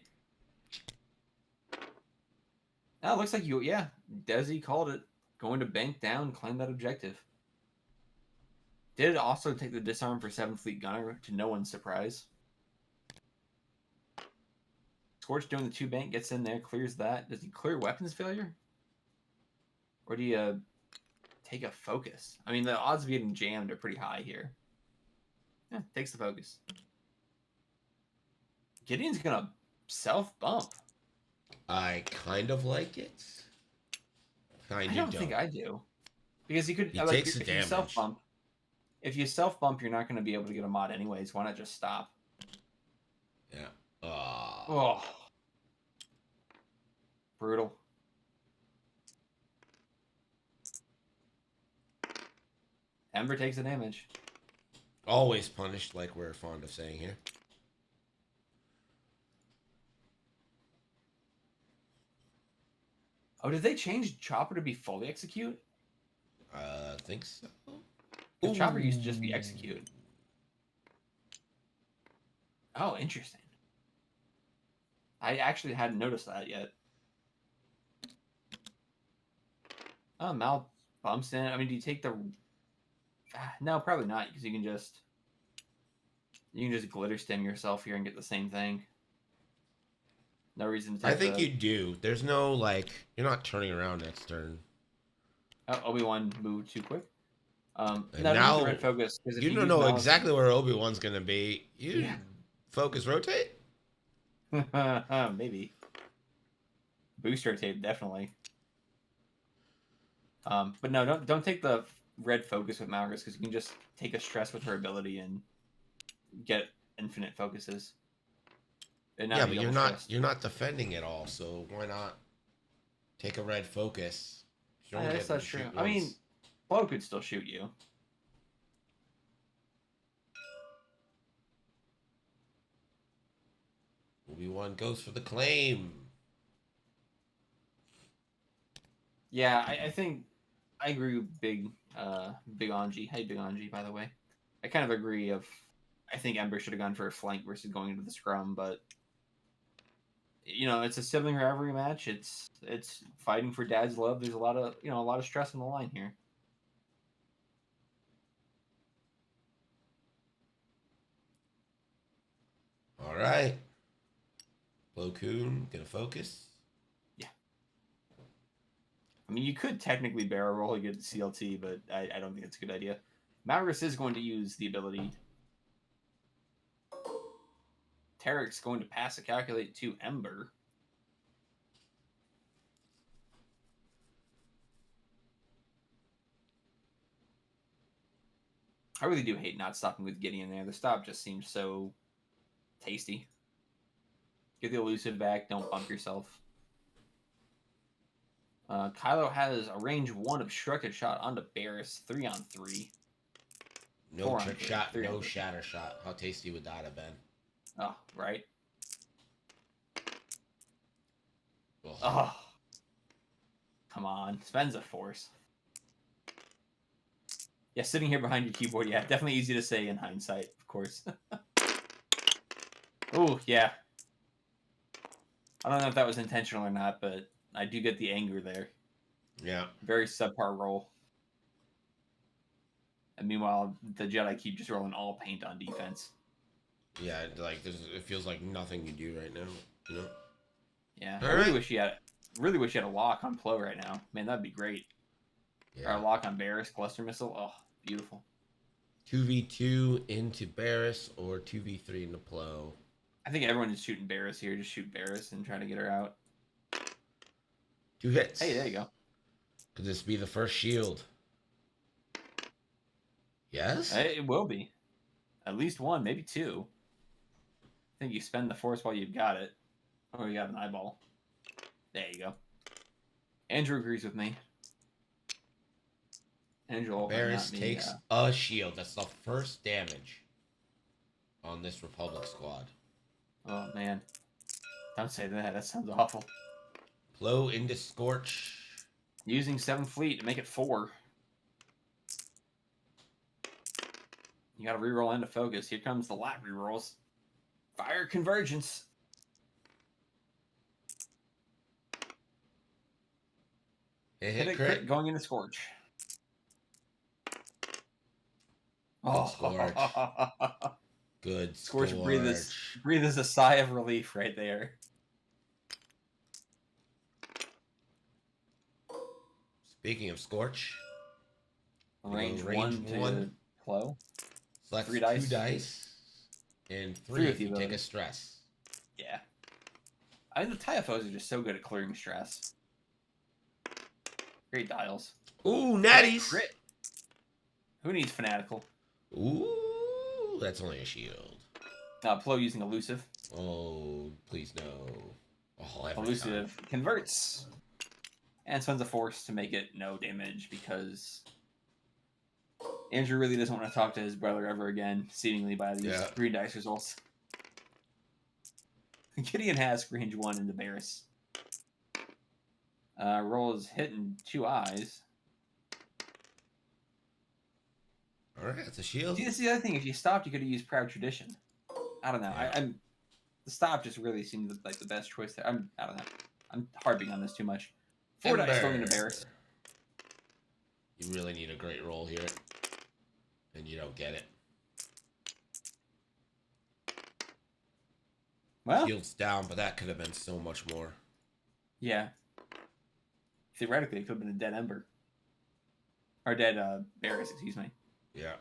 Now it looks like Desi called it. Going to bank down, claim that objective. Did it also take the disarm for 7th Fleet Gunner, to no one's surprise? Scorch doing the 2 bank, gets in there, clears that. Does he clear weapons failure? Or do you take a focus? I mean, the odds of getting jammed are pretty high here. Yeah, takes the focus. Gideon's gonna self-bump. I kind of like it. Kind I of don't think I do. Because you could... He like, takes the if you damage. self-bump, if you self-bump, you're not going to be able to get a mod anyways. Why not just stop? Yeah. Oh. Brutal. Ember takes the damage. Always punished, like we're fond of saying here. Oh, did they change Chopper to be fully execute? I think so. Because Chopper used to just be execute. Oh, interesting. I actually hadn't noticed that yet. Oh, Mal bumps in. I mean, do you take the... No, probably not, because you can just glitter stem yourself here and get the same thing. No reason to take I think the... you do. There's no, like, you're not turning around next turn. Oh, Obi-Wan moved too quick. And No, now, the red focus. 'Cause if you don't use know Mal's- exactly where Obi-Wan's going to be. You Yeah. focus rotate? Maybe. Booster tape, definitely. But no, don't take the red focus with Malrus because you can just take a stress with her ability and get infinite focuses. And not Yeah, be but double you're stressed. not defending at all, so why not take a red focus? You're only That's getting not to true. shoot I mean, once. Flo could still shoot you. Obi-Wan goes for the claim. Yeah, I think I agree with Big Anji. Hey, Big Anji, by the way. I kind of agree I think Ember should have gone for a flank versus going into the scrum, but it's a sibling rivalry match. It's fighting for dad's love. There's a lot of stress on the line here. All right. Plo Koon gonna focus. Yeah. I mean, you could technically barrel roll against CLT, but I don't think it's a good idea. Malrus is going to use the ability. Tarek's going to pass a calculate to Ember. I really do hate not stopping with Gideon there. The stop just seems so tasty. Get the elusive back. Don't bump yourself. Kylo has a range 1 obstructed shot onto Barris. 3-on-3. No 4-on-3, trick shot, 3-on-3. no shatter shot. How tasty would that have been? Oh, right. Ugh. Oh. Come on. Spends a force. Yeah, sitting here behind your keyboard, yeah, definitely easy to say in hindsight, of course. Oh, yeah. I don't know if that was intentional or not, but I do get the anger there. Yeah. Very subpar roll. And meanwhile, the Jedi keep just rolling all paint on defense. Yeah, like it feels like nothing you do right now, you know? Yeah. All I really right. wish you had a lock on Plo right now. Man, that'd be great. Or a lock on Barris, cluster missile. Oh, beautiful. 2v2 into Barris or 2v3 into Plo. I think everyone is shooting Barris here. Just shoot Barris and try to get her out. 2 hits. Hey, there you go. Could this be the first shield? Yes? It will be. At least 1, maybe 2. I think you spend the force while you've got it. Oh, you got an eyeball. There you go. Andrew agrees with me. Andrew Barris takes a shield. That's the first damage on this Republic squad. Oh, man. Don't say that. That sounds awful. Plo into Scorch. Using 7th Fleet to make it 4. You gotta reroll into focus. Here comes the lat rerolls. Fire convergence. Hit crit crit. going into Scorch. Oh, Scorch. Good Scorch Scorch. breathes a sigh of relief right there. Speaking of Scorch, Range range 1 one. to Plo. select 3 dice. 2 dice. And 3 3 if with the you take ability. a stress. Yeah. I mean, the Typhos are just so good at clearing stress. Great dials. Ooh, natties. Crit. Who needs Fanatical? Ooh, that's only a shield. Plo using Elusive. Oh, please no. Oh, every Elusive time. converts. And spends a force to make it no damage because Andrew really doesn't want to talk to his brother ever again, seemingly by these green dice results. Gideon has range 1 into Barris. Rolls hitting 2 eyes. Alright, that's a shield. See, this is the other thing. If you stopped, you could have used Proud Tradition. I don't know. Yeah. The stop just really seemed like the best choice there. I don't know. I'm harping on this too much. 4 dice going into Barris. You really need a great roll here. And you don't get it. Well, Shield's down, but that could have been so much more. yeah. Theoretically, it could have been a dead Ember. Or dead Barris, excuse me. Yeah.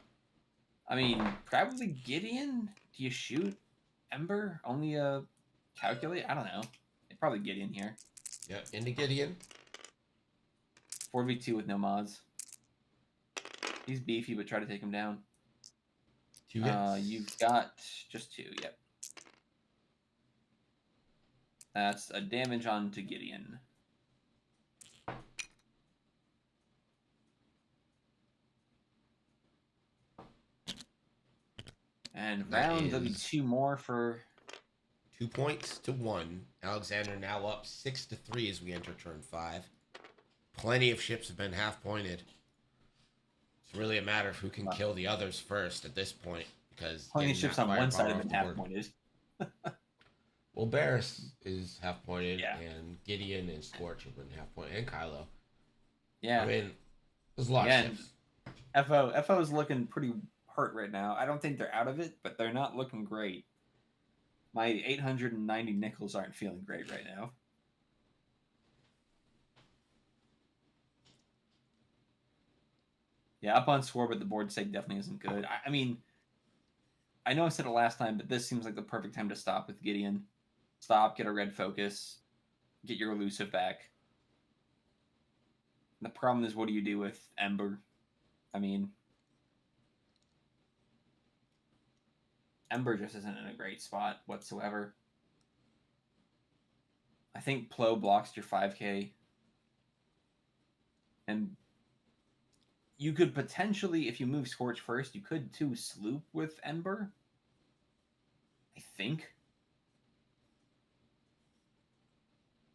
I mean, probably Gideon. Do you shoot Ember? Only a calculate? I don't know. Probably Gideon here. Yeah, into Gideon. 4v2 with no mods. He's beefy, but try to take him down. 2 hits. You've got just 2. Yep. That's a damage on to Gideon. And That round, there'll be is 2 more for... 2 points to 1. Alexander now up 6-3 as we enter turn 5. Plenty of ships have been half-pointed. It's really a matter of who can kill the others first at this point, because Plenty of getting ships that on one side firepower have been off the board- half-pointed. Well, Barris is half-pointed, Yeah. and Gideon and Scorch have been half-pointed, and Kylo. Yeah. I mean, there's a lot Again, of ships. FO is looking pretty hurt right now. I don't think they're out of it, but they're not looking great. My 890 nickels aren't feeling great right now. Yeah, up on score, but the board sake definitely isn't good. I mean, I know I said it last time, but this seems like the perfect time to stop with Gideon. Stop, get a red focus, get your elusive back. The problem is, what do you do with Ember? I mean, Ember just isn't in a great spot whatsoever. I think Plo blocks your 5k. And you could potentially, if you move Scorch first, you could too sloop with Ember. I think.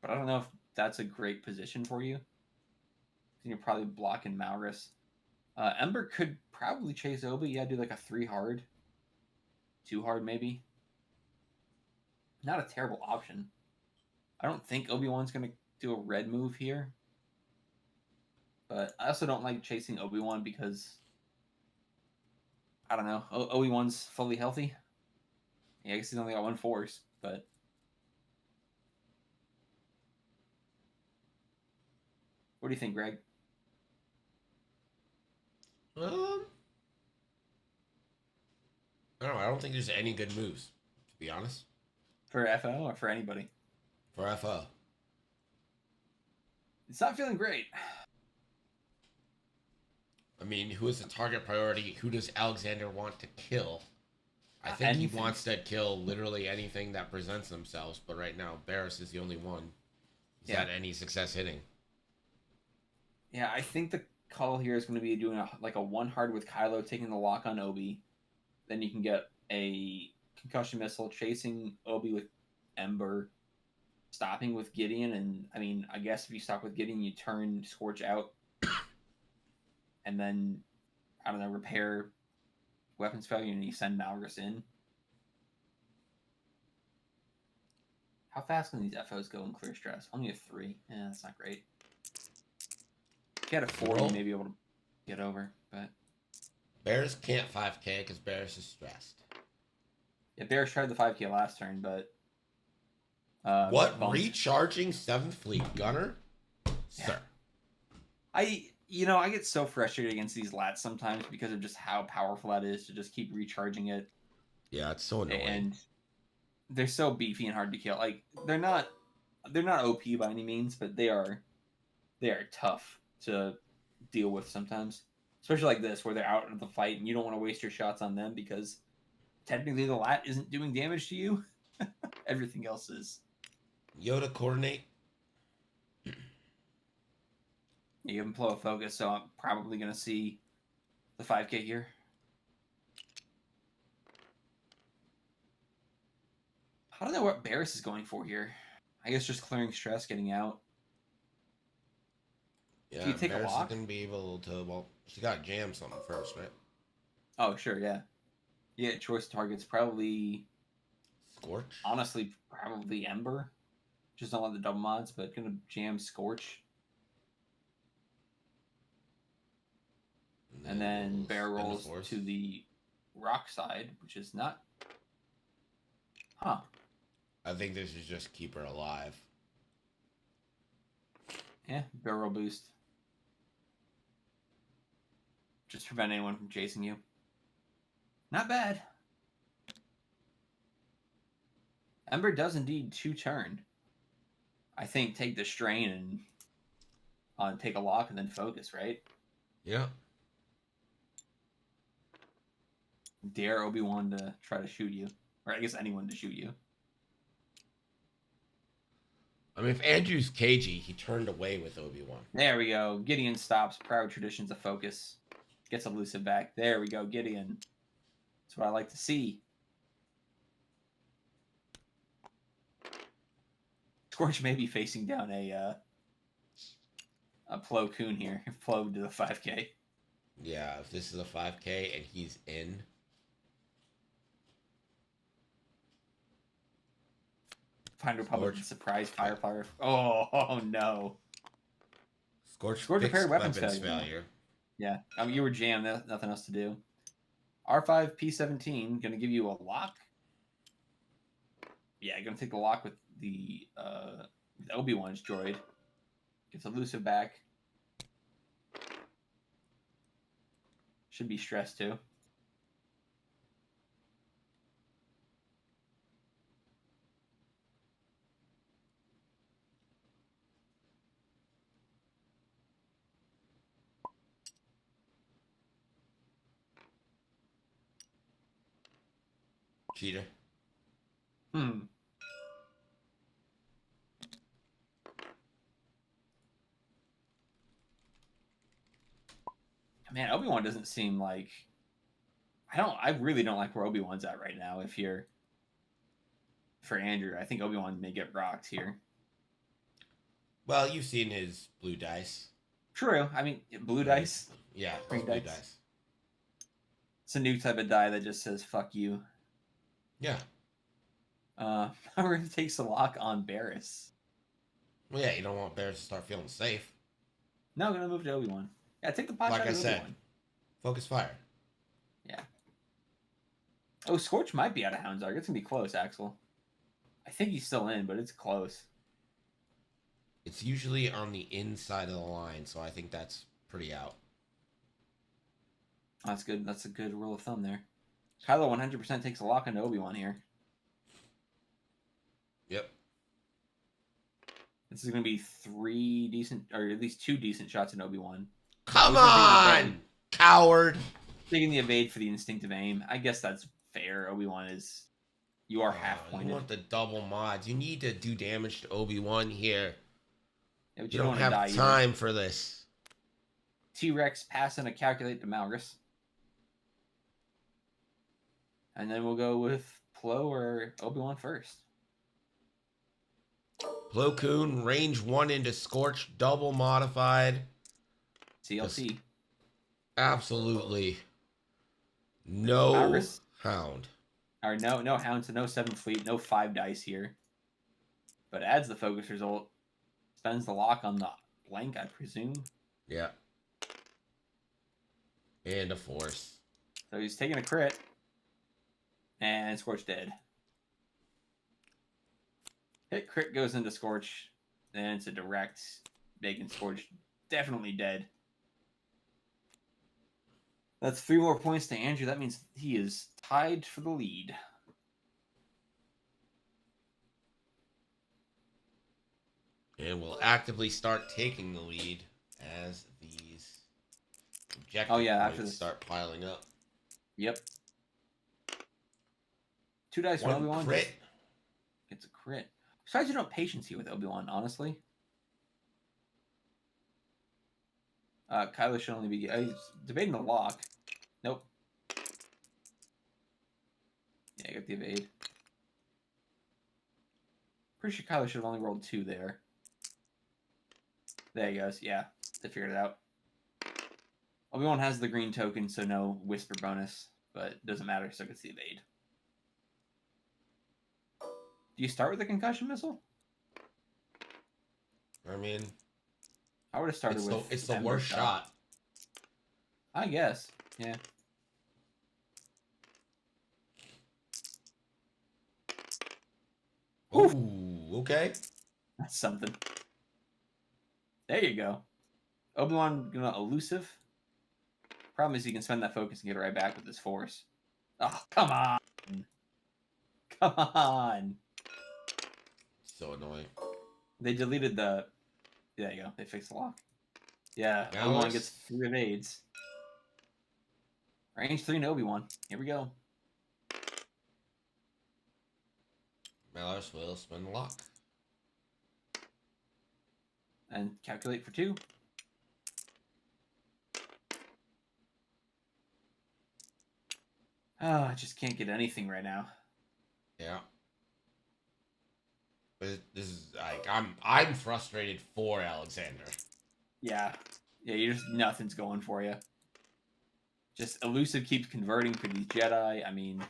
But I don't know if that's a great position for you. You're probably blocking Maurus. Ember could probably chase Obi. Yeah, do like a 3 hard. 2 hard, maybe. Not a terrible option. I don't think Obi-Wan's going to do a red move here. But I also don't like chasing Obi-Wan because, I don't know, Obi-Wan's fully healthy. Yeah, I guess he's only got 1 force, but... What do you think, Greg? I don't know. I don't think there's any good moves, to be honest. For FO or for anybody? For FO. It's not feeling great. I mean, who is the target priority? Who does Alexander want to kill? I think Anything. he wants to kill literally anything that presents themselves, but right now, Barris is the only one who's had any success hitting. Yeah, I think the call here is going to be doing a 1 hard with Kylo, taking the lock on Obi. Then you can get a concussion missile, chasing Obi with Ember, stopping with Gideon, and I mean, I guess if you stop with Gideon, you turn Scorch out, and then, I don't know, repair weapons failure, and you send Maurus in. How fast can these FOs go in clear stress? Only a 3. Yeah, that's not great. If you had a 4, you may be able to get over, but... Barris can't 5k because Barris is stressed. Yeah, Barris tried the 5k last turn, but... What? Recharging 7th Fleet Gunner? Sir. I get so frustrated against these lats sometimes because of just how powerful that is to just keep recharging it. Yeah, it's so annoying. And they're so beefy and hard to kill. Like, they're not OP by any means, but they are tough to deal with sometimes. Especially like this, where they're out of the fight and you don't want to waste your shots on them because technically the lat isn't doing damage to you. Everything else is. Yoda coordinate. You give him Plo a focus, so I'm probably going to see the 5k here. I don't know what Barris is going for here. I guess just clearing stress, getting out. Yeah, Do you take a Barris is lock? going to be able to, well, she got to jam something first, right? Oh, sure, yeah. Yeah, choice targets probably, Scorch? honestly, probably Ember. Just don't let the double mods, but going to jam Scorch. And then bear spin the rolls force. to the rock side, which is not... Huh. I think this is just keep her alive. Yeah, barrel boost. Just prevent anyone from chasing you. Not bad. Ember does indeed 2 turn. I think take the strain and take a lock and then focus, right? Yeah. dare Obi-Wan to try to shoot you. Or I guess anyone to shoot you. I mean, if Andrew's cagey, he turned away with Obi-Wan. There we go. Gideon stops. Proud traditions of focus. Gets elusive back. There we go, Gideon. That's what I like to see. Scorch may be facing down a Plo Koon here. Plo to the 5K. Yeah, if this is a 5K and he's in. Find Republic surprise fire. Oh no. Scorch repaired fixed weapons weapons failure. failure. Yeah, I mean, you were jammed. Nothing else to do. R5 P17 gonna give you a lock. Yeah, gonna take the lock with the Obi-Wan's droid. Gets elusive back. Should be stressed too. Cheater. Hmm. Man, Obi-Wan doesn't seem like... I really don't like where Obi-Wan's at right now. If you're... For Andrew, I think Obi-Wan may get rocked here. Well, you've seen his blue dice. True. I mean, blue dice. Yeah, Green blue dice. dice. It's a new type of die that just says, fuck you. Yeah. Power takes the lock on Barris. Well, yeah, you don't want Bears to start feeling safe. No, I'm going to move to Obi-Wan. Yeah, take the pot Like shot I at said, Obi-Wan. focus fire. Yeah. Oh, Scorch might be out of Hound's Arc. It's going to be close, Axel. I think he's still in, but it's close. It's usually on the inside of the line, so I think that's pretty out. That's good. That's a good rule of thumb there. Kylo 100% takes a lock into Obi-Wan here. Yep. This is going to be 3 decent, or at least 2 decent shots in Obi-Wan. Come He's gonna take on, coward. Taking the evade for the instinctive aim. I guess that's fair. Obi-Wan is... You are half You pointed. want the double mods. You need to do damage to Obi-Wan here. Yeah, but You don't don't wanna die have either. time for this. T-Rex passing a calculate to Malgus. And then we'll go with Plo or Obi-Wan first. Plo Koon, range 1 into Scorch, double modified. CLC. Absolutely no Malgus. hound. Or no Hound, so no 7 fleet, no 5 dice here. But adds the focus result. Spends the lock on the blank, I presume. Yeah. And a force. So he's taking a crit. And Scorch dead. Hit crit goes into Scorch. Then it's a direct, making Scorch definitely dead. That's 3 more points to Andrew. That means he is tied for the lead. And we'll actively start taking the lead as these objective after points this. start piling up. Yep. 2 dice for One Obi-Wan. crit. Gets a crit. Besides, you don't have patience here with Obi-Wan, honestly. Kylo should only be... he's debating the lock. Nope. Yeah, I got the evade. Pretty sure Kylo should have only rolled 2 there. There he goes. Yeah, they figured it out. Obi-Wan has the green token, so no whisper bonus. But it doesn't matter, so gets the evade. Do you start with a concussion missile? I mean, I would have started with... it's the Ember worst shot. I guess. Yeah. Ooh, okay. That's something. There you go. Obi-Wan gonna elusive. Problem is he can spend that focus and get it right back with his force. Oh, come on. Come on. So annoying. They deleted the... There you go. They fixed the lock. Yeah, Now Obi-Wan it's- gets 3 evades. Range 3 and Obi-Wan. Here we go. Mallarus will spend the lock. And calculate for 2. Oh, I just can't get anything right now. Yeah. This is like I'm frustrated for Alexander. Yeah. Yeah, you just nothing's going for you. Just elusive keeps converting for these Jedi. I mean,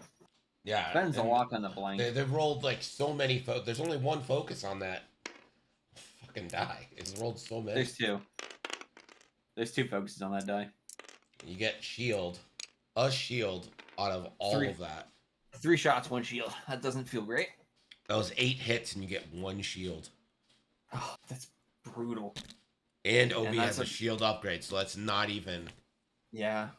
Yeah. depends a and lock on the blank. They've rolled like so many. There's only one focus on that fucking die. It's rolled so many. There's 2. There's 2 focuses on that die. You get a shield out of all 3. of that. 3 shots, 1 shield. That doesn't feel great. That was 8 hits and you get 1 shield. Oh, that's brutal. And Obi that's has a shield upgrade, so that's not even. Yeah.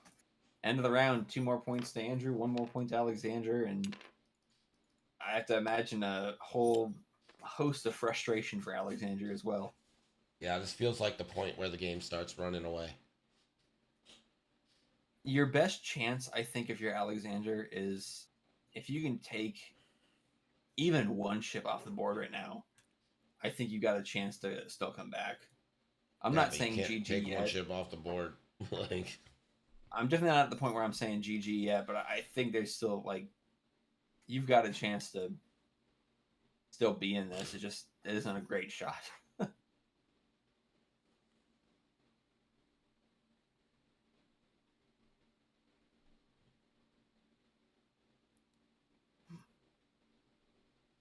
End of the round, 2 more points to Andrew, 1 more point to Alexander, and I have to imagine a whole host of frustration for Alexander as well. Yeah, this feels like the point where the game starts running away. Your best chance, I think, if you're Alexander, is if you can take even 1 ship off the board right now. I think you got a chance to still come back. I'm not saying GG take yet. 1 ship off the board. Like, I'm definitely not at the point where I'm saying GG yet, but I think there's still like you've got a chance to still be in this. It isn't a great shot.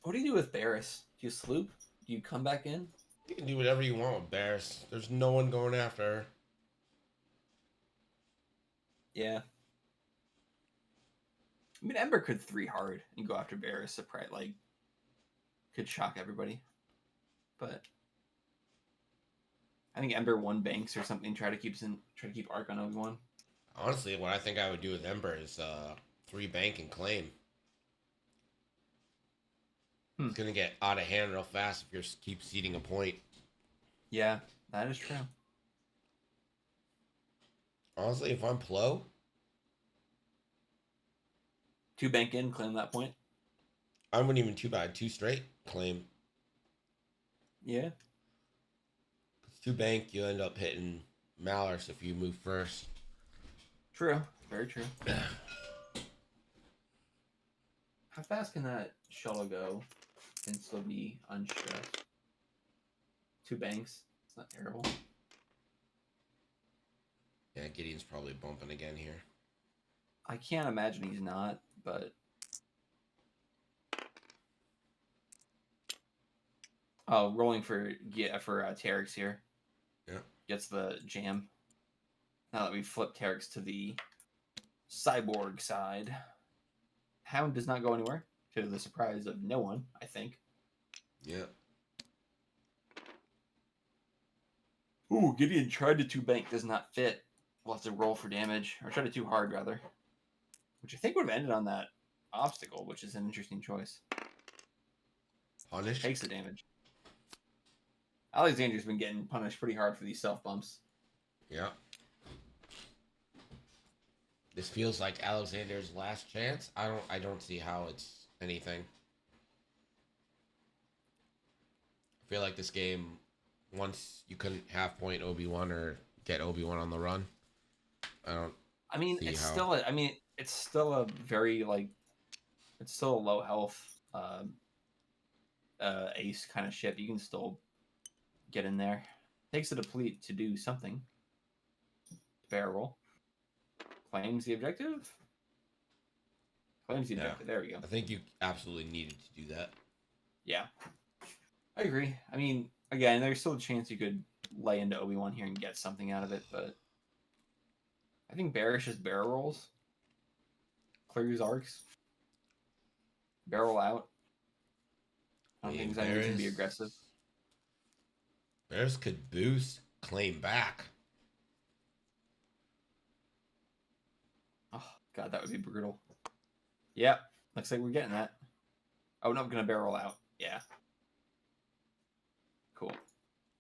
What do you do with Barris? Do you sloop? Do you come back in? you can do whatever you want with Barris. There's no one going after her. Yeah. I mean, Ember could 3 hard and go after Barris. Surprise, like, could shock everybody. But I think Ember 1 banks or something. Try to keep Arc on Obi-Wan. Honestly, what I think I would do with Ember is 3 bank and claim. It's gonna get out of hand real fast if you keep ceding a point. Yeah, that is true. Honestly, if I'm Plo, 2 bank in, claim that point. I wouldn't even 2 bad. 2 straight claim. Yeah. 2 bank, you end up hitting Mallarus if you move first. True. Very true. How fast can that shuttle go and still be unstressed? 2 banks. It's not terrible. Yeah, Gideon's probably bumping again here. I can't imagine he's not, but rolling for Terex here. Yeah. Gets the jam. Now that we flip Terex to the cyborg side. Hound does not go anywhere, to the surprise of no one, I think. Yeah. Ooh, Gideon tried to 2 bank, does not fit. We'll have to roll for damage, or try to 2 hard, rather. Which I think would have ended on that obstacle, which is an interesting choice. Punish. Takes the damage. Alexander's been getting punished pretty hard for these self bumps. Yeah. This feels like Alexander's last chance. I don't see how it's anything. I feel like this game, once you couldn't half point Obi-Wan or get Obi-Wan on the run. I mean, it's still a very it's still a low health ace kind of ship. You can still get in there. Takes a deplete to do something. Barrel. Claims the objective. Claims the objective. There we go. I think you absolutely needed to do that. Yeah. I agree. I mean, again, there's still a chance you could lay into Obi-Wan here and get something out of it, but I think Barris just barrel rolls. Clears arcs. Barrel out. I don't think there's any reason to be aggressive. Barris could boost, claim back. Oh, God, that would be brutal. Yep. Looks like we're getting that. Oh, no, I'm going to barrel out. Yeah. Cool.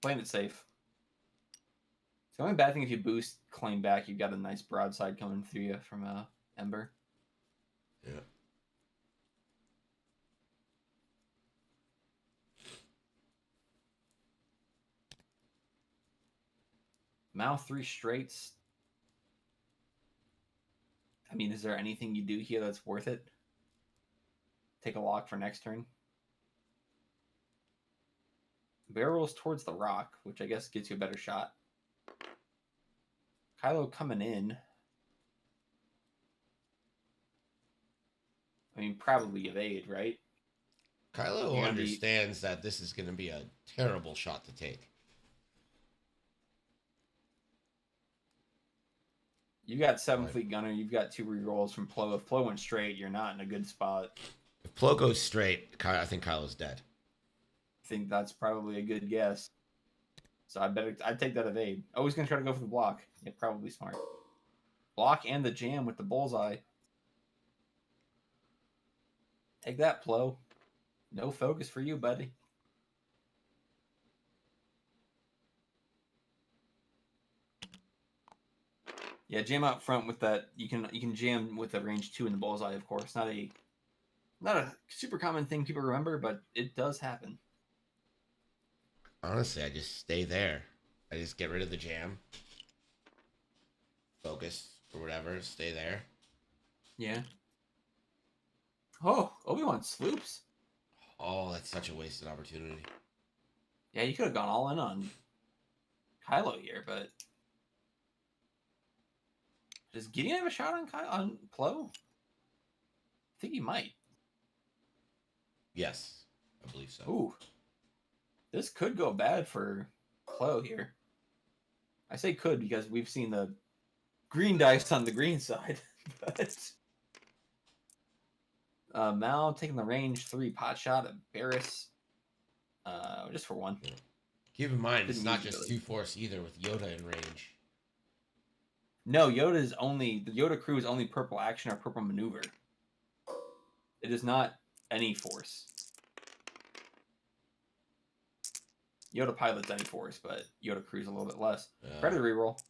Playing it safe. It's the only bad thing if you boost, claim back, you've got a nice broadside coming through you from Ember. Yeah. Mouth 3 straights. I mean, is there anything you do here that's worth it? Take a lock for next turn. Barrel rolls towards the rock, which I guess gets you a better shot. Kylo coming in. I mean, probably evade, right? Kylo You're gonna understands that this is going to be a terrible shot to take. You got 7 Right. fleet gunner. You've got 2 rerolls from Plo. If Plo went straight, you're not in a good spot. If Plo goes straight, I think Kylo's dead. I think that's probably a good guess. So I'd take that evade. Oh, he's gonna try to go for the block. Yeah, probably smart. Block and the jam with the bullseye. Take that, Plo. No focus for you, buddy. Yeah, jam out front with that. You can jam with the range 2 in the bullseye, of course. Not a super common thing people remember, but it does happen. Honestly, I just stay there. I just get rid of the jam. Focus or whatever. Stay there. Yeah. Oh, Obi-Wan sloops. Oh, that's such a wasted opportunity. Yeah, you could have gone all in on Kylo here, but does Gideon have a shot on Plo? I think he might. Yes, I believe so. Ooh, this could go bad for Plo here. I say could because we've seen the green dice on the green side, but Mal taking the range 3 pot shot at Barris, just for 1. Keep in mind, it's Didn't not use just really. 2 force either with Yoda in range. No, the Yoda crew is only purple action or purple maneuver. It is not any force. Yoda pilots any force, but Yoda crew's a little bit less. Predator reroll.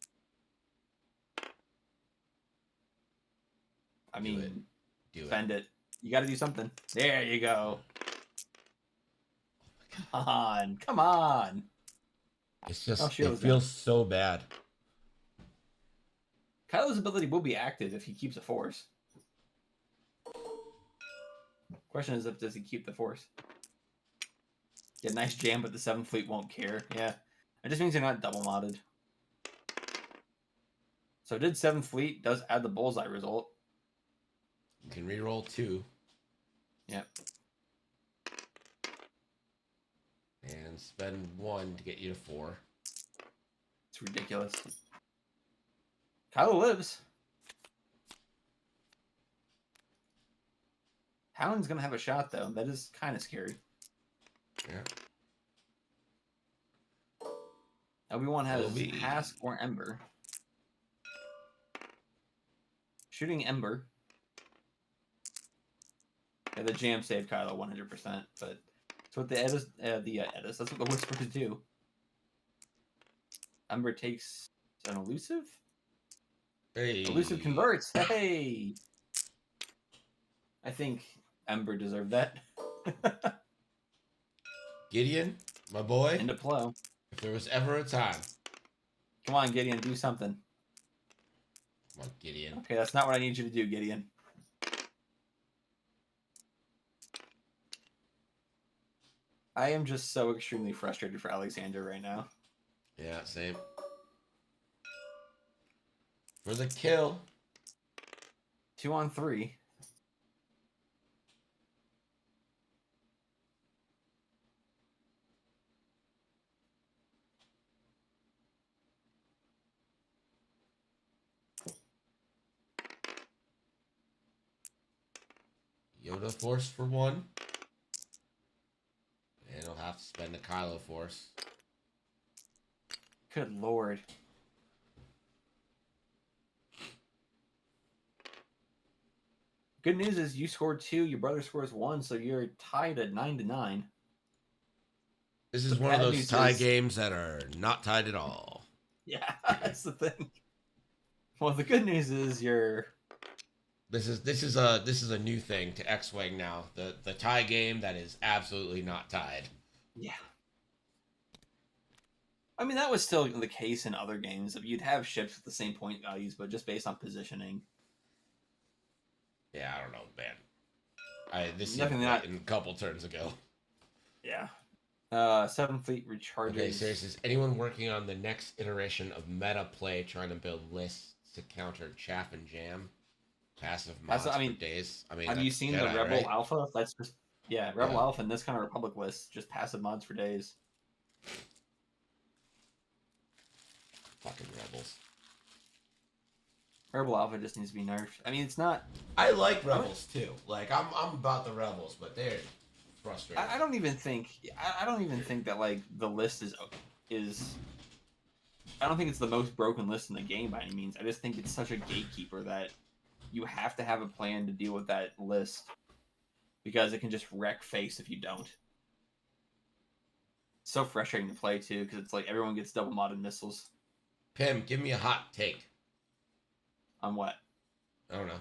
I mean, Do it. spend it. You got to do something. There you go. Come on. It's just, Oh, it Shield's feels so bad. Kylo's ability will be active if he keeps a force. Question is, does he keep the force? Yeah, nice jam, but the 7th fleet won't care. Yeah, it just means you're not double modded. So did 7th fleet does add the bullseye result. You can reroll 2. Yep. And spend 1 to get you to 4. It's ridiculous. Kylo lives. Talon's gonna have a shot though. That is kind of scary. Yeah. Obi-Wan has Obi. Hask or Ember. Shooting Ember. Yeah, the jam saved Kylo 100%, but that's what that's what the Whispers do. Ember takes an elusive? Hey. Elusive converts. Hey! I think Ember deserved that. Gideon, my boy. Into Plo. If there was ever a time. Come on, Gideon, do something. Come on, Gideon. Okay, that's not what I need you to do, Gideon. I am just so extremely frustrated for Alexander right now. Yeah, same. For the kill. 2 on 3. Yoda force for 1. And he'll have to spend the Kylo force. Good lord. Good news is you scored 2, your brother scores 1, so you're tied at 9-9. This is The one of bad those news tie is- games that are not tied at all. Yeah, that's the thing. Well, the good news is your This is a new thing to X-Wing now. The tie game that is absolutely not tied. Yeah. I mean, that was still the case in other games. You'd have ships with the same point values, but just based on positioning. Yeah, I don't know, man. This Definitely not. in a couple turns ago. Yeah. 7th Fleet recharges. Okay, seriously, is anyone working on the next iteration of meta play trying to build lists to counter chaff and jam? Passive mods for days. I mean, have you seen Jedi, the Rebel right? Alpha? That's just Rebel Alpha and this kind of Republic list, just passive mods for days. Fucking Rebels. Rebel Alpha just needs to be nerfed. I mean, it's not. I like Rebels too. Like I'm about the Rebels, but they're frustrating. I don't even think. I don't even think that like the list is. I don't think it's the most broken list in the game by any means. I just think it's such a gatekeeper that you have to have a plan to deal with that list because it can just wreck face if you don't. It's so frustrating to play too because it's like everyone gets double modded missiles. Pim, give me a hot take. On what? I don't know.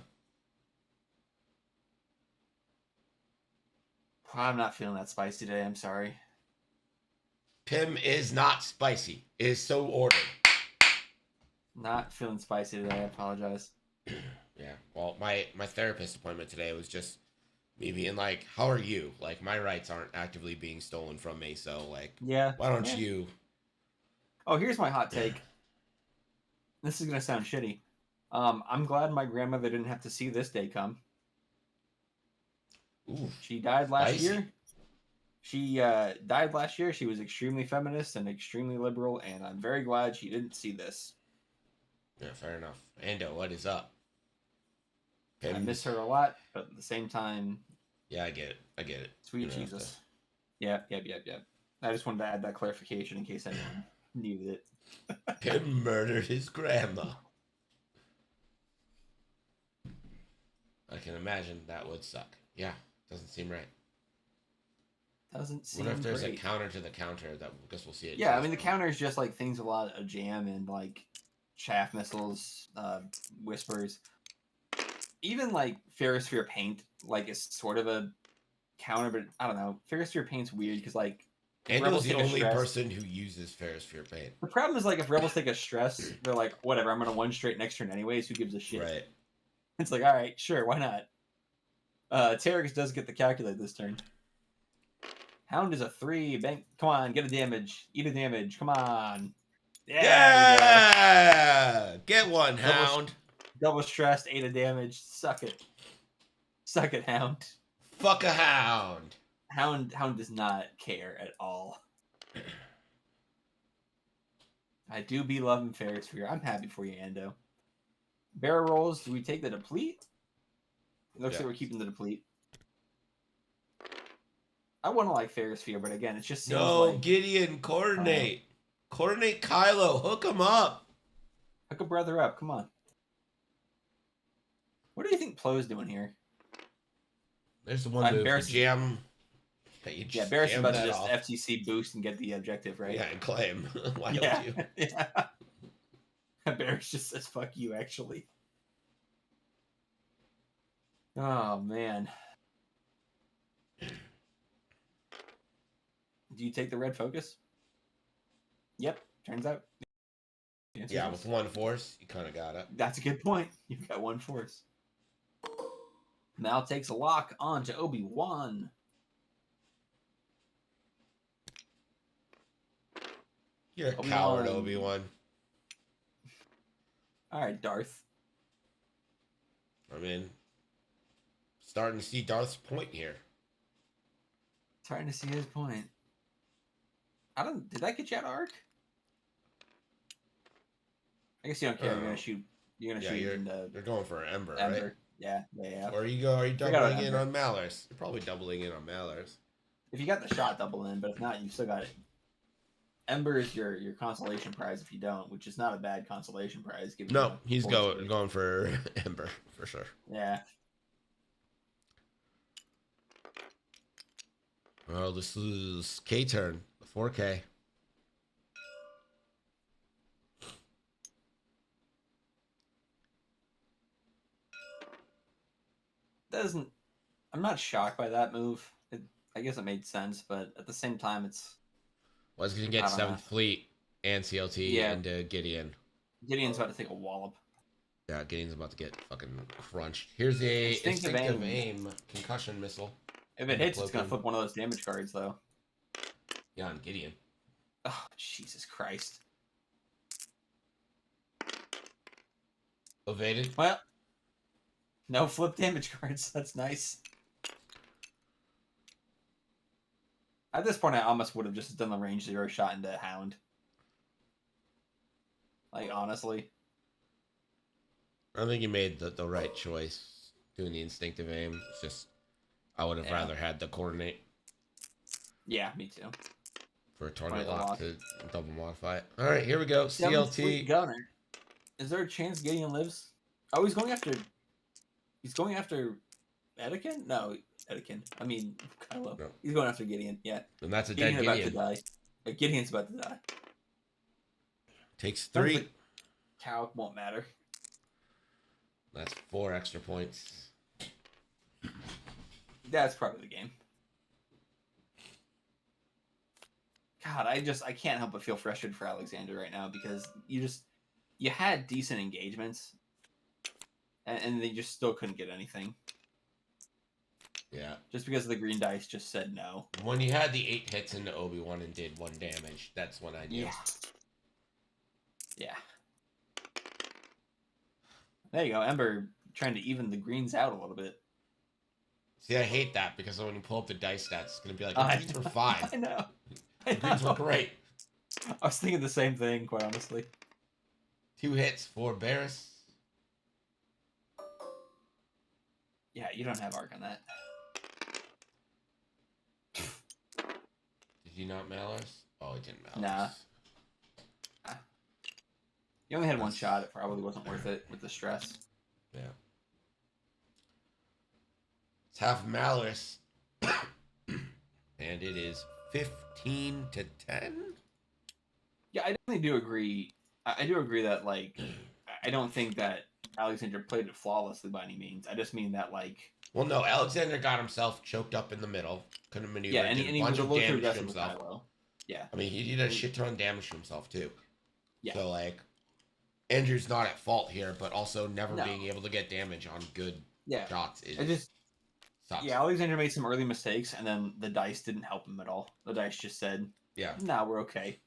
I'm not feeling that spicy today. I'm sorry. Pim is not spicy. It is so ordered. Not feeling spicy today. I apologize. Yeah. Well, my therapist appointment today was just me being like, "How are you? Like, my rights aren't actively being stolen from me, so like, yeah. Why don't you?" Oh, here's my hot take. This is gonna sound shitty. I'm glad my grandmother didn't have to see this day come. Ooh, she died last spicy. year. She died last year. She was extremely feminist and extremely liberal, and I'm very glad she didn't see this. Yeah, fair enough. Ando, what is up? I miss her a lot, but at the same time... Yeah, I get it. Sweet Jesus. Yep. I just wanted to add that clarification in case anyone knew it. Pim murdered his grandma. I can imagine that would suck. Yeah, doesn't seem right. Doesn't seem What if there's great. a counter to the counter? That I guess we'll see it. Yeah, I mean the counter is just like things with a lot of jam and like chaff missiles, whispers. Even like Ferrosphere paint, like is sort of a counter, but I don't know. Ferrosphere paint's weird because like Ando's the only person who uses Ferrosphere paint. The problem is like if rebels take a stress, they're like, whatever, I'm gonna one straight next turn anyways. Who gives a shit? Right. It's like, all right, sure, why not? Terex does get the calculate this turn. Hound is a 3. Bank. Come on, get a damage. Eat a damage. Come on. Yeah. Get one, Hound. Double stressed. 8 of damage. Suck it. Suck it, Hound. Fuck a Hound. Hound does not care at all. I do be loving Ferrosphere. I'm happy for you, Ando. Barrel rolls. Do we take the deplete? It looks like we're keeping the deplete. I want to like Ferrosphere, but again, it just seems like... Gideon, coordinate. Coordinate Kylo. Hook him up. Hook a brother up. Come on. What do you think Plo's doing here? There's the one move, the jam. Yeah, Barrett's about to just FTC boost and get the objective, right? Yeah, and claim. Why yeah. don't you? Yeah. Barrett's just says, fuck you, actually. Oh, man. Do you take the red focus? Yep, turns out. Yeah, with one force, you kind of got it. That's a good point. You've got one force. Mal takes a lock on to Obi-Wan. You're a coward, Obi-Wan. All right, Darth. I mean, starting to see Darth's point here. Starting to see his point. Did that get you out of arc? I guess you don't care. You're gonna shoot. You're gonna shoot. You're going for an Ember, Ember. right? Yeah. Or are you doubling in on Malars? You're probably doubling in on Malars. If you got the shot, double in. But if not, you still got it. Ember is your consolation prize if you don't, which is not a bad consolation prize. No, he's going for Ember for sure. Yeah. Well, this is K turn, the 4K. doesn't. I'm not shocked by that move. I guess it made sense, but at the same time, it's. Well, it's gonna I get don't know. 7th Fleet and CLT Yeah, into Gideon. Gideon's about to take a wallop. Yeah, Gideon's about to get fucking crunched. Here's a Instinctive instinctive aim. aim concussion missile. If it hits, it's gonna flip one of those damage cards, though. Yeah, on Gideon. Oh, Jesus Christ. Evaded. Well, no flip damage cards. That's nice. At this point, I almost would have just done the range 0 shot into Hound. Like, honestly. I think you made the right choice doing the instinctive aim. It's just, I would have rather had the coordinate. Yeah, me too. For a target Right, lock to double modify it. All right, here we go. CLT. Gunner. Is there a chance Gideon lives? Oh, he's going after. He's going after Anakin? No, Anakin. I mean, Kylo. No. He's going after Gideon. Yeah. And that's a Gideon's dead about Gideon. to die. Gideon's about to die. Takes 3. The cow won't matter. That's 4 extra points. That's probably the game. God, I can't help but feel frustrated for Alexander right now because you had decent engagements, and they just still couldn't get anything. Yeah. Just because the green dice just said no. When you had the 8 hits into Obi-Wan and did 1 damage, that's when I knew. Yeah. Yeah. There you go, Ember trying to even the greens out a little bit. See, I hate that because when you pull up the dice stats, it's going to be like, I greens were fine. I know. The greens were great. I was thinking the same thing, quite honestly. 2 hits for Barris. Yeah, you don't have arc on that. Did you not Malus? Oh, he didn't Malus. Nah. You only had one shot. It probably wasn't worth it with the stress. Yeah. It's half Malus. And it is 15 to 10. Yeah, I definitely do agree. I do agree that, like, I don't think that Alexander played it flawlessly by any means. I just mean that, like... Well, no, Alexander got himself choked up in the middle. Couldn't maneuver. Yeah, and did he a bunch was a of little too damage to aggressive with himself. Kylo. Yeah. I mean, he did a shit ton of damage to himself, too. Yeah. So, like, Andrew's not at fault here, but also never No. being able to get damage on good Yeah. shots is I just... sucks. Yeah, Alexander made some early mistakes, and then the dice didn't help him at all. The dice just said, Yeah. nah, we're okay.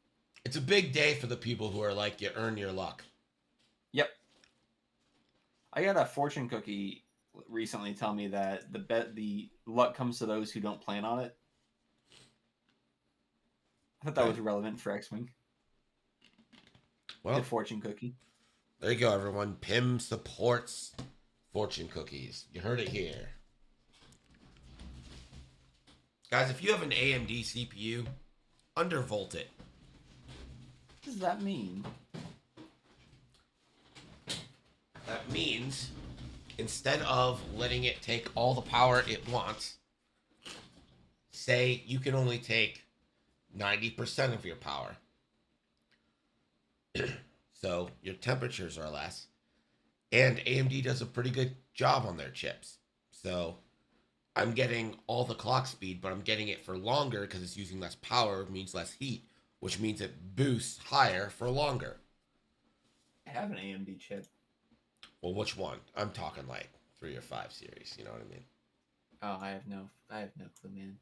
It's a big day for the people who are like, you earn your luck. Yep. I got a fortune cookie recently tell me that the luck comes to those who don't plan on it. I thought that was relevant for X-Wing. Well, The fortune cookie. there you go, everyone. Pim supports fortune cookies. You heard it here. Guys, if you have an AMD CPU, undervolt it. What does that mean? That means instead of letting it take all the power it wants, say you can only take 90% of your power. So your temperatures are less. And AMD does a pretty good job on their chips. So I'm getting all the clock speed, but I'm getting it for longer because it's using less power, means less heat, which means it boosts higher for longer. I have an AMD chip. Well, which one? I'm talking like 3 or 5 series, you know what I mean? Oh, I have no clue, man.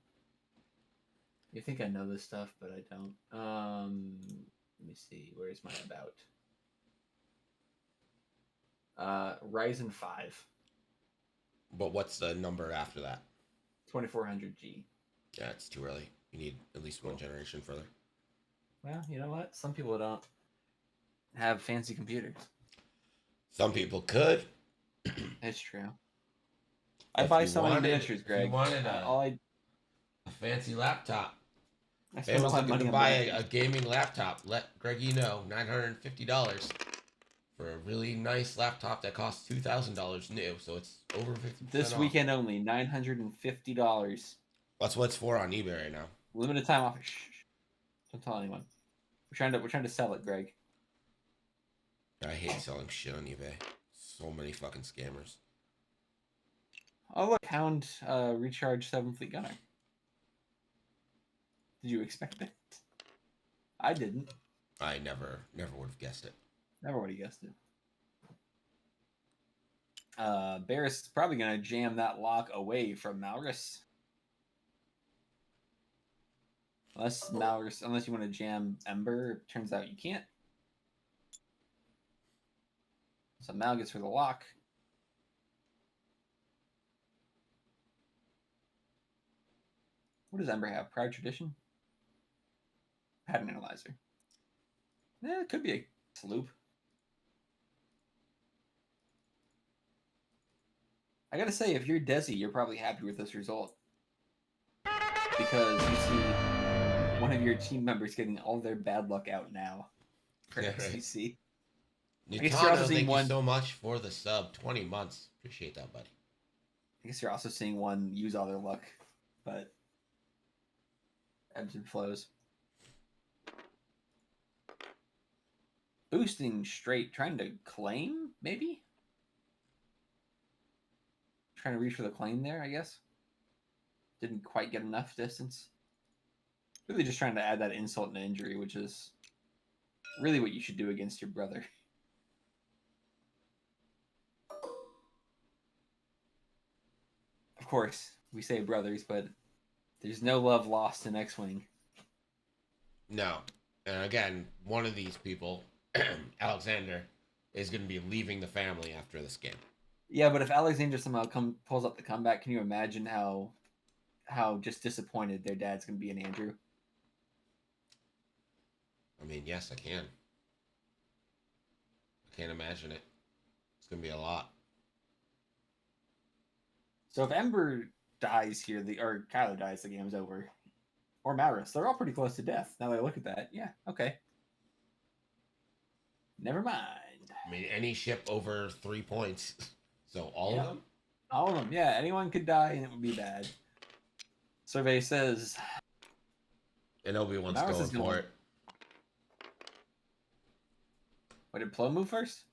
You think I know this stuff, but I don't. Let me see. Where's my about? Ryzen 5, But what's the number after that? 2400G. Yeah, it's too early. You need at least one generation further. Well, you know what? Some people don't have fancy computers. Some people could. It's true. I If buy you so many wanted- miniatures, if Greg. you wanted I a fancy laptop. I spend Famous all my looking money to on buy miniatures. a gaming laptop. Let Greggy know, $950 for a really nice laptop that costs $2,000 new. So it's over 50%. This off. weekend only, $950. That's what it's for on eBay right now. Limited time offer. Shh. Don't tell anyone. We're trying to sell it, Greg. I hate selling shit on eBay. So many fucking scammers. Oh look, Hound recharge 7 Fleet Gunner. Did you expect that? I didn't. I never would have guessed it. Never would have guessed it. Barris is probably gonna jam that lock away from Malrus. Unless you want to jam Ember, it turns out you can't. So Mal gets for the lock. What does Ember have? Proud Tradition? Pattern Analyzer. It could be a sloop. I gotta say, if you're Desi, you're probably happy with this result. Because you see one of your team members getting all their bad luck out now. For XCC. Nutano, thank you so much for the sub. 20 months. Appreciate that, buddy. I guess you're also seeing one use all their luck, but ebbs and flows. Boosting straight, trying to claim, maybe? Trying to reach for the claim there, I guess. Didn't quite get enough distance. Really just trying to add that insult and injury, which is really what you should do against your brother. Of course, we say brothers, but there's no love lost in X-Wing. No. And again, one of these people, Alexander, is going to be leaving the family after this game. Yeah, but if Alexander somehow pulls up the comeback, can you imagine how just disappointed their dad's going to be in Andrew? I mean, yes, I can. I can't imagine it. It's going to be a lot. So if Ember dies here, or Kyler dies, the game's over. Or Maris. They're all pretty close to death. Now that I look at that. Yeah, okay. Never mind. I mean, any ship over 3 points. So all of them? All of them, yeah. Anyone could die and it would be bad. Survey says... And Obi-Wan's going for it. What, did Plo move first?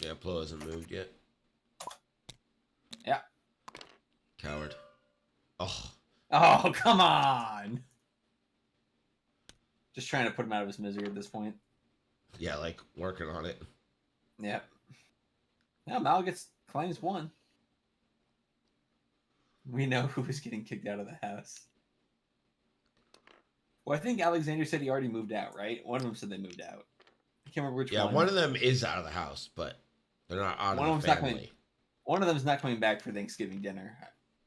Yeah, Plo hasn't moved yet. Yeah. Coward. Oh. Oh, come on! Just trying to put him out of his misery at this point. Yeah, like, working on it. Yep. Now Mal claims 1. We know who is getting kicked out of the house. Well, I think Alexander said he already moved out, right? One of them said they moved out. I can't remember which one. Yeah, one of them is out of the house, but they're not out of the family. One of them's not coming back for Thanksgiving dinner,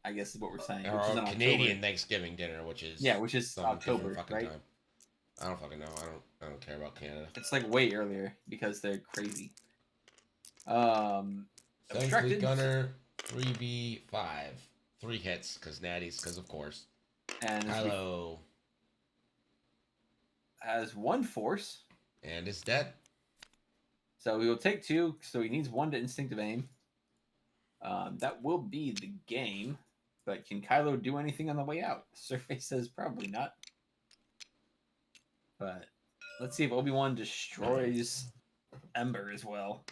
I guess is what we're saying. Or Canadian October. Thanksgiving dinner, which is October, right? Time. I don't fucking know. I don't care about Canada. It's like way earlier because they're crazy. 7 Fleet Gunner, 3B5. 3 hits, because Natty's, because of course. And Kylo has 1 force. And is dead. So he will take 2, so he needs 1 to instinctive aim. That will be the game. But can Kylo do anything on the way out? Survey says probably not. But let's see if Obi-Wan destroys Ember as well.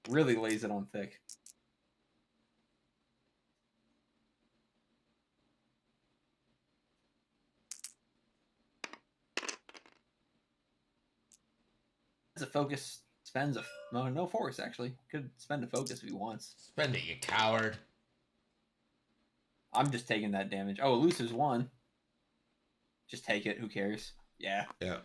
Really lays it on thick. A focus spends no force actually. Could spend a focus if he wants. Spend it, you coward. I'm just taking that damage. Oh, elusive's 1. Just take it. Who cares? Yeah. Yeah.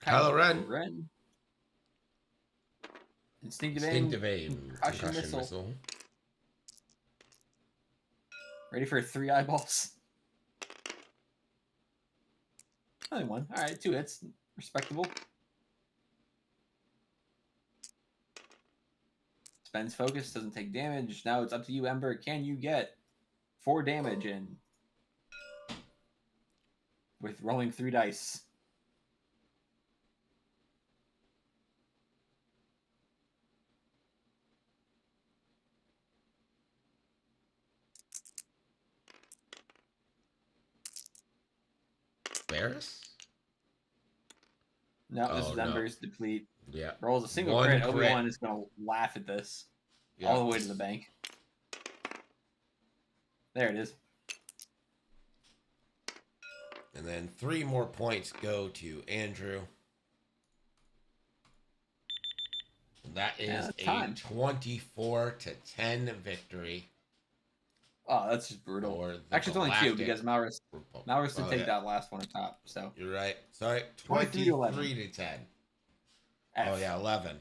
Kylo Ren. Instinctive aim. Concussion missile. Ready for 3 eyeballs? Only 1. Alright, 2 hits. Respectable. Spends focus, doesn't take damage. Now it's up to you, Ember. Can you get 4 damage in? With rolling 3 dice. Barris? No, this Oh, is no. Ember's deplete. Yeah. Rolls a single One crit. crit. Obi-Wan is gonna laugh at this Yeah. all the way to the bank. There it is. And then 3 more points go to Andrew. And that is Yeah, a time. 24-10 victory. Oh, that's just brutal. For the Actually, it's only 2 Galactic because Malrus did Oh, take yeah. that last one atop. So You're right. Sorry. 23 to 11. 23-10. F. Oh, yeah, 11.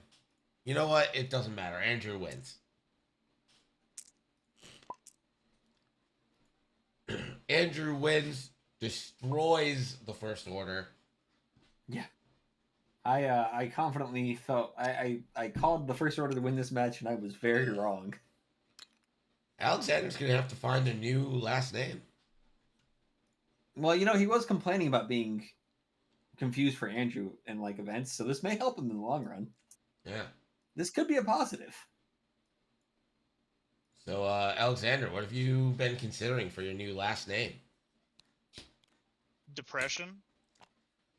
You know what? It doesn't matter. Andrew wins. Andrew wins, destroys the First Order. Yeah. I confidently felt I called the First Order to win this match, and I was very wrong. Alexander's going to have to find a new last name. Well, he was complaining about being confused for Andrew in like events, so this may help him in the long run. Yeah. This could be a positive. So, Alexander, what have you been considering for your new last name? Depression.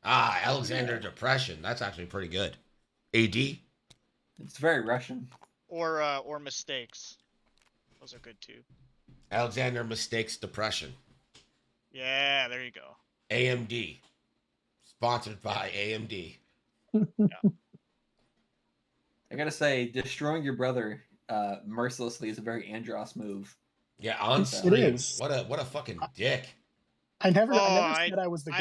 Ah, Alexander Depression. That's actually pretty good. AD? It's very Russian. Or mistakes. Those are good too. Alexander Mistakes Depression. Yeah, there you go. AMD. Sponsored by AMD. I gotta say, destroying your brother mercilessly is a very Andros move. Yeah, on It screen. is. What a fucking dick. I never Oh, said I was the I